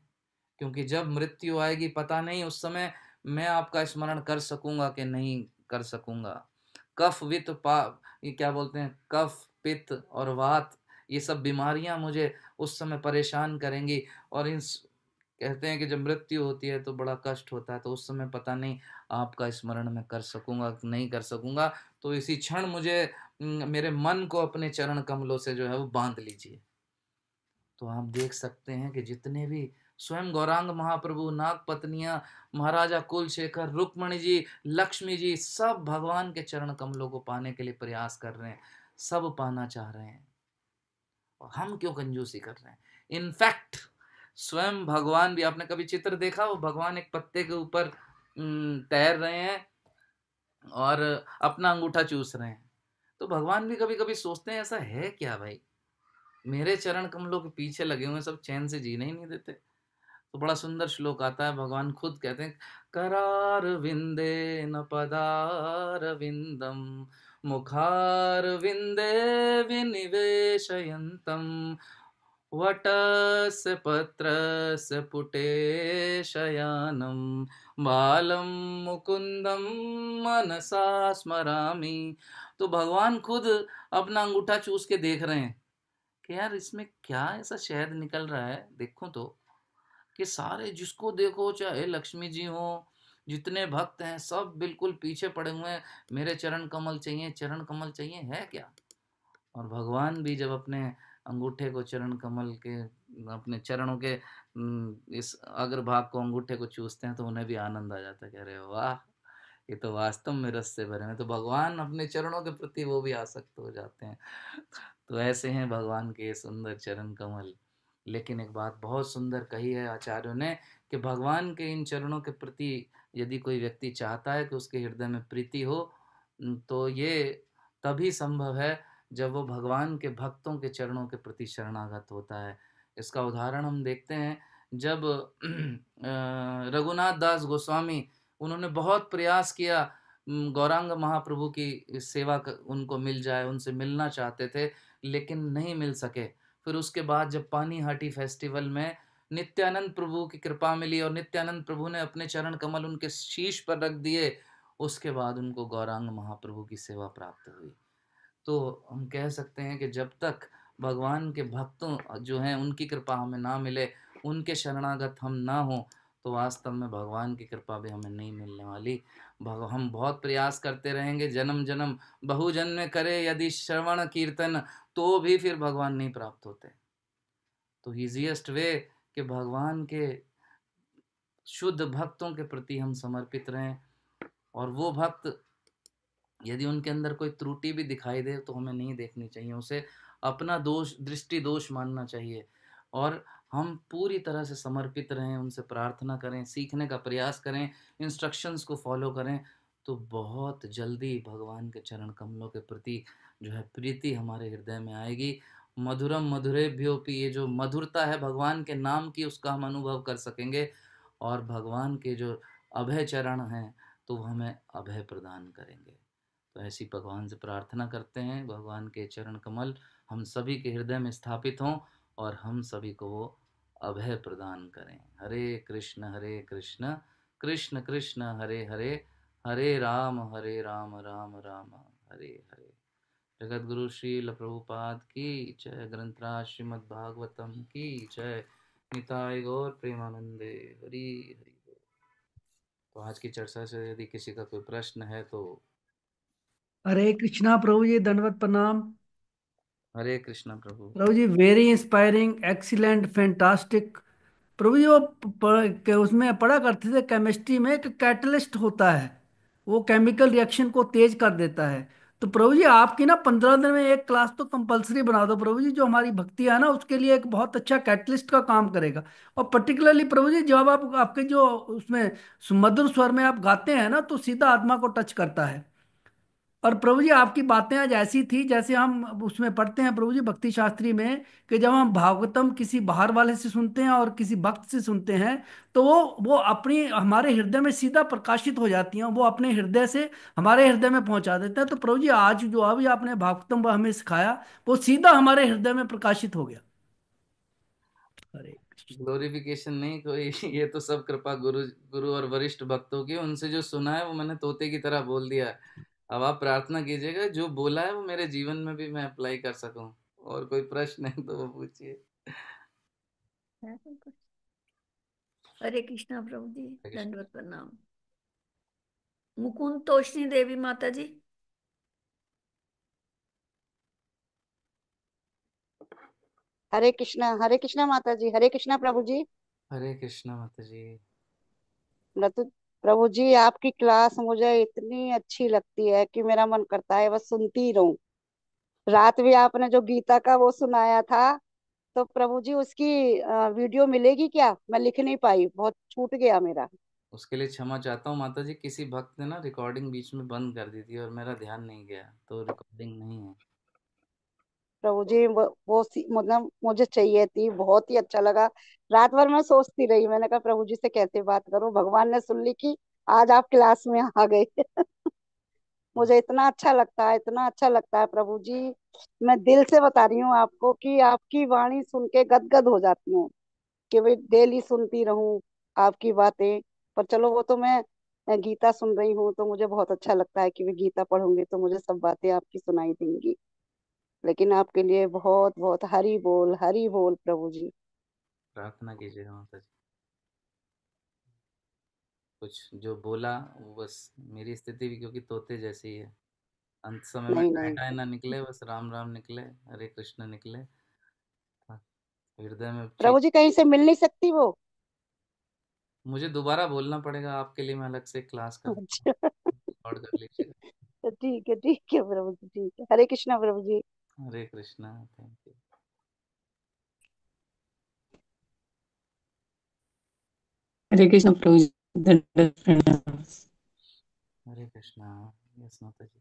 Speaker 1: क्योंकि जब मृत्यु आएगी पता नहीं उस समय मैं आपका स्मरण कर सकूंगा कि नहीं कर सकूंगा। कफ वित पा ये क्या बोलते हैं, कफ पित्त और वात, ये सब बीमारियां मुझे उस समय परेशान करेंगी। और इन कहते हैं कि जब मृत्यु होती है तो बड़ा कष्ट होता है, तो उस समय पता नहीं आपका स्मरण मैं कर सकूंगा कि नहीं कर सकूंगा। तो इसी क्षण मुझे मेरे मन को अपने चरण कमलों से जो है वो बांध लीजिए। तो आप देख सकते हैं कि जितने भी स्वयं गौरांग महाप्रभु, नाग पत्नियां, महाराजा कुलशेखर, रुक्मणी जी, लक्ष्मी जी, सब भगवान के चरण कमलों को पाने के लिए प्रयास कर रहे हैं, सब पाना चाह रहे हैं। और हम क्यों कंजूसी कर रहे हैं? इनफैक्ट स्वयं भगवान भी, आपने कभी चित्र देखा वो भगवान एक पत्ते के ऊपर तैर रहे हैं और अपना अंगूठा चूस रहे हैं। तो भगवान भी कभी कभी सोचते हैं ऐसा है क्या भाई, मेरे चरण कमलों के पीछे लगे हुए सब चैन से जीने ही नहीं देते। तो बड़ा सुंदर श्लोक आता है, भगवान खुद कहते हैं करार विंदे न पदार विंदम मुखार विंदे विनिवेशयन्तम वटस्य पत्रस्य पुटे शयानम बालम मुकुंदम मनसा स्मरामि। तो भगवान खुद अपना अंगूठा चूस के देख रहे हैं कि यार इसमें क्या ऐसा शहद निकल रहा है। देखो तो कि सारे जिसको देखो, चाहे लक्ष्मी जी हो, जितने भक्त हैं सब बिल्कुल पीछे पड़े हुए हैं, मेरे चरण कमल चाहिए, चरण कमल चाहिए, है क्या। और भगवान भी जब अपने अंगूठे को चरण कमल के, अपने चरणों के इस अग्रभाग को, अंगूठे को चूसते हैं तो उन्हें भी आनंद आ जाता है। कह रहे वाह, ये तो वास्तव में रस से भरे हैं। तो भगवान अपने चरणों के प्रति वो भी आसक्त हो जाते हैं। तो ऐसे हैं भगवान के सुंदर चरण कमल। लेकिन एक बात बहुत सुंदर कही है आचार्यों ने कि भगवान के इन चरणों के प्रति यदि कोई व्यक्ति चाहता है कि उसके हृदय में प्रीति हो, तो ये तभी संभव है जब वो भगवान के भक्तों के चरणों के प्रति शरणागत होता है। इसका उदाहरण हम देखते हैं जब रघुनाथ दास गोस्वामी, उन्होंने बहुत प्रयास किया गौरांग महाप्रभु की सेवा उनको मिल जाए, उनसे मिलना चाहते थे लेकिन नहीं मिल सके। फिर उसके बाद जब पानी हाटी फेस्टिवल में नित्यानंद प्रभु की कृपा मिली और नित्यानंद प्रभु ने अपने चरण कमल उनके शीश पर रख दिए, उसके बाद उनको गौरांग महाप्रभु की सेवा प्राप्त हुई। तो हम कह सकते हैं कि जब तक भगवान के भक्तों जो हैं उनकी कृपा हमें ना मिले, उनके शरणागत हम ना हो, तो वास्तव में भगवान की कृपा भी हमें नहीं मिलने वाली। हम बहुत प्रयास करते रहेंगे, जन्म जन्म बहु जन्म करे यदि श्रवण कीर्तन, तो भी फिर भगवान नहीं प्राप्त होते। तो ईजीएस्ट वे कि भगवान के शुद्ध भक्तों के प्रति हम समर्पित रहें, और वो भक्त यदि उनके अंदर कोई त्रुटि भी दिखाई दे तो हमें नहीं देखनी चाहिए, उसे अपना दोष, दृष्टि दोष मानना चाहिए, और हम पूरी तरह से समर्पित रहें, उनसे प्रार्थना करें, सीखने का प्रयास करें, इंस्ट्रक्शंस को फॉलो करें। तो बहुत जल्दी भगवान के चरण कमलों के प्रति जो है प्रीति हमारे हृदय में आएगी। मधुरम मधुरेभ्योपि, ये जो मधुरता है भगवान के नाम की, उसका हम अनुभव कर सकेंगे। और भगवान के जो अभय चरण हैं तो वो हमें अभय प्रदान करेंगे। तो ऐसी भगवान से प्रार्थना करते हैं, भगवान के चरण कमल हम सभी के हृदय में स्थापित हों और हम सभी को वो अभय प्रदान करें। हरे कृष्ण कृष्ण कृष्ण हरे हरे, हरे राम राम राम हरे हरे। जगत गुरु श्रील प्रभुपाद की जय। ग्रंथराज श्रीमद् भागवतम की जय। निताय गौर प्रेमानंदे हरि हरि बोल। तो आज की चर्चा से यदि किसी का कोई प्रश्न है तो।
Speaker 3: हरे कृष्णा प्रभु जी, दंडवत प्रणाम।
Speaker 1: हरे कृष्णा प्रभु।
Speaker 3: प्रभु जी वेरी इंस्पायरिंग, एक्सीलेंट, फैंटास्टिक। प्रभु जी वो उसमें पढ़ा करते थे केमिस्ट्री में कि कैटलिस्ट होता है, वो केमिकल रिएक्शन को तेज कर देता है। तो प्रभु जी आपकी ना 15 दिन में एक क्लास तो कंपलसरी बना दो प्रभु जी, जो हमारी भक्ति है ना उसके लिए एक बहुत अच्छा कैटलिस्ट का काम करेगा। और पर्टिकुलरली प्रभु जी जब आप आपके जो उसमें सुमधुर स्वर में आप गाते हैं ना तो सीधा आत्मा को टच करता है। और प्रभु जी आपकी बातें आज ऐसी थी जैसे हम उसमें पढ़ते हैं प्रभु जी भक्ति शास्त्री में, कि जब हम भागवतम किसी बाहर वाले से सुनते हैं और किसी भक्त से सुनते हैं तो वो अपनी हमारे हृदय में सीधा प्रकाशित हो जाती हैं, वो अपने हृदय से हमारे हृदय में पहुंचा देते हैं। तो प्रभु जी आज जो अभी आपने भागवतम वो हमें सिखाया वो सीधा हमारे हृदय में प्रकाशित हो गया। हरे कृष्ण।
Speaker 1: ग्लोरिफिकेशन नहीं कोई ये तो सब कृपा गुरु गुरु और वरिष्ठ भक्तों की। उनसे जो सुना है वो मैंने तोते की तरह बोल दिया है। अब आप प्रार्थना कीजिएगा जो बोला है वो मेरे जीवन में भी मैं अप्लाई कर सकूं। और कोई प्रश्न है तो वो पूछिए।
Speaker 2: है तो कुछ। हरे कृष्णा प्रभु जी,
Speaker 1: हरे कृष्ण।
Speaker 2: दंडवत प्रणाम। मुकुंद तोषनी देवी माता जी।
Speaker 4: हरे कृष्णा माता जी, हरे कृष्णा प्रभु जी।
Speaker 1: हरे कृष्णा माता जी।
Speaker 4: रतु प्रभु जी आपकी क्लास मुझे इतनी अच्छी लगती है कि मेरा मन करता है बस सुनती ही रहूं। रात भी आपने जो गीता का वो सुनाया था, तो प्रभु जी उसकी वीडियो मिलेगी क्या? मैं लिख नहीं पाई, बहुत छूट गया मेरा।
Speaker 1: उसके लिए क्षमा चाहता हूँ माता जी। किसी भक्त ने ना रिकॉर्डिंग बीच में बंद कर दी थी और मेरा ध्यान नहीं गया, तो रिकॉर्डिंग नहीं है।
Speaker 4: प्रभु जी मतलब मुझे चाहिए थी, बहुत ही अच्छा लगा। रात भर मैं सोचती रही, मैंने कहा प्रभु जी से कैसे बात करूं, भगवान ने सुन ली कि आज आप क्लास में आ गए। मुझे इतना अच्छा लगता है, इतना अच्छा लगता है प्रभु जी। मैं दिल से बता रही हूँ आपको कि आपकी वाणी सुन के गदगद हो जाती हूँ कि भाई डेली सुनती रहूं आपकी बातें। पर चलो वो तो मैं गीता सुन रही हूँ तो मुझे बहुत अच्छा लगता है कि मैं गीता पढ़ूंगी तो मुझे सब बातें आपकी सुनाई देंगी। लेकिन आपके लिए बहुत बहुत हरी बोल प्रभु जी।
Speaker 1: प्रार्थना कीजिएगा माता जी। कुछ जो बोला वो बस मेरी स्थिति भी क्योंकि तोते जैसी है। अंत समय में
Speaker 4: नहीं
Speaker 1: टाय
Speaker 4: नहीं
Speaker 1: टाय ना निकले, बस राम राम निकले, हरे कृष्ण निकले। हाँ, हृदय में चीज।
Speaker 4: प्रभु जी, कहीं से मिल नहीं सकती वो?
Speaker 1: मुझे दोबारा बोलना पड़ेगा आपके लिए, मैं अलग से क्लास करता हूँ।
Speaker 4: अच्छा।
Speaker 1: रिकॉर्ड कर लीजिएगा।
Speaker 4: ठीक है प्रभु जी, ठीक है। हरे कृष्णा प्रभु जी।
Speaker 1: हरे कृष्णा। Thank you.
Speaker 5: हरे कृष्ण प्रभु जी, दंडवत प्रणाम।
Speaker 1: हरे कृष्णा। यस माता जी।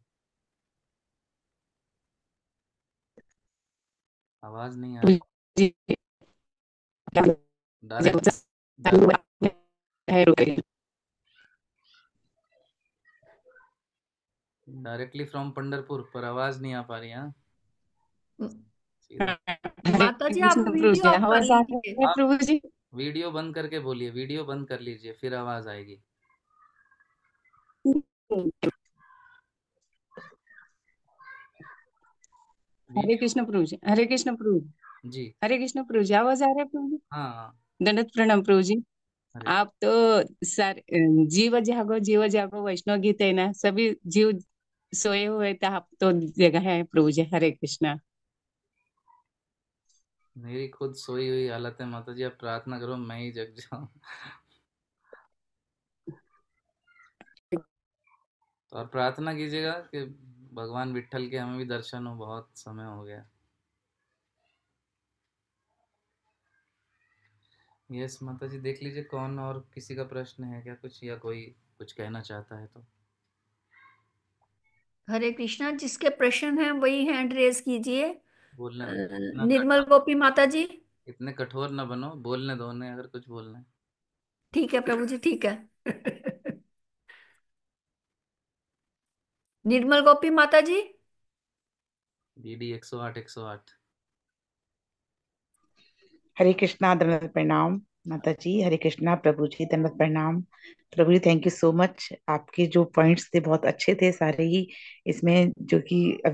Speaker 1: आवाज नहीं आ
Speaker 5: प्रभु
Speaker 1: रही।
Speaker 5: जी,
Speaker 1: डायरेक्टली
Speaker 5: चालू है, रुके।
Speaker 1: डायरेक्टली फ्रॉम पंडरपुर, पर आवाज नहीं आ पा रही। हाँ,
Speaker 2: म-
Speaker 1: सीधा।
Speaker 5: हरे
Speaker 2: माता जी आप
Speaker 5: कृष्ण प्रभु
Speaker 2: वीडियो
Speaker 5: जी,
Speaker 2: ऑफ कर
Speaker 5: आवाज आ रही
Speaker 2: लीजिए।
Speaker 5: है
Speaker 1: आप
Speaker 5: प्रभु जी?
Speaker 1: वीडियो बंद करके बोलिए, वीडियो बंद कर लीजिए फिर आवाज आएगी।
Speaker 5: हरे
Speaker 1: वीडियो।
Speaker 5: कृष्ण प्रभु जी, हरे कृष्ण प्रभु जी,
Speaker 1: जी।
Speaker 5: हरे कृष्ण प्रभु जी, आवाज आ रहा है प्रभु जी?
Speaker 1: हाँ हाँ।
Speaker 5: दंडवत प्रणाम प्रभु जी।
Speaker 1: हरे।
Speaker 5: आप तो सर जीव जागो वैष्णव गीत है ना, सभी जीव सोए हुए थे, आप तो जगह है प्रभु जी। हरे कृष्णा।
Speaker 1: मेरी खुद सोई हुई हालत है माता जी, अब प्रार्थना करो मैं ही जग जाऊं। तो आप प्रार्थना कीजिएगा कि भगवान विट्ठल के हमें भी दर्शन हो, बहुत समय हो गया। यस माता जी, देख लीजिए कौन और किसी का प्रश्न है क्या कुछ, या कोई कुछ कहना चाहता है तो।
Speaker 2: हरे कृष्णा, जिसके प्रश्न हैं वही हैंड रेज कीजिए।
Speaker 1: बोलने दो, इतना
Speaker 2: निर्मल गोपी माता जी।
Speaker 1: इतने कठोर ना बनो, बोलने दो उन्हें अगर कुछ बोलना है।
Speaker 2: ठीक है प्रभु जी, ठीक है। निर्मल गोपी माता जी।
Speaker 1: DD 108 108।
Speaker 6: हरे कृष्णा, दंडवत प्रणाम माता जी। हरे कृष्णा प्रभु जी, दंडवत प्रणाम। प्रभु जी थैंक यू सो मच। आपके जो पॉइंट्स थे बहुत अच्छे थे सारे ही, इसमें जो कि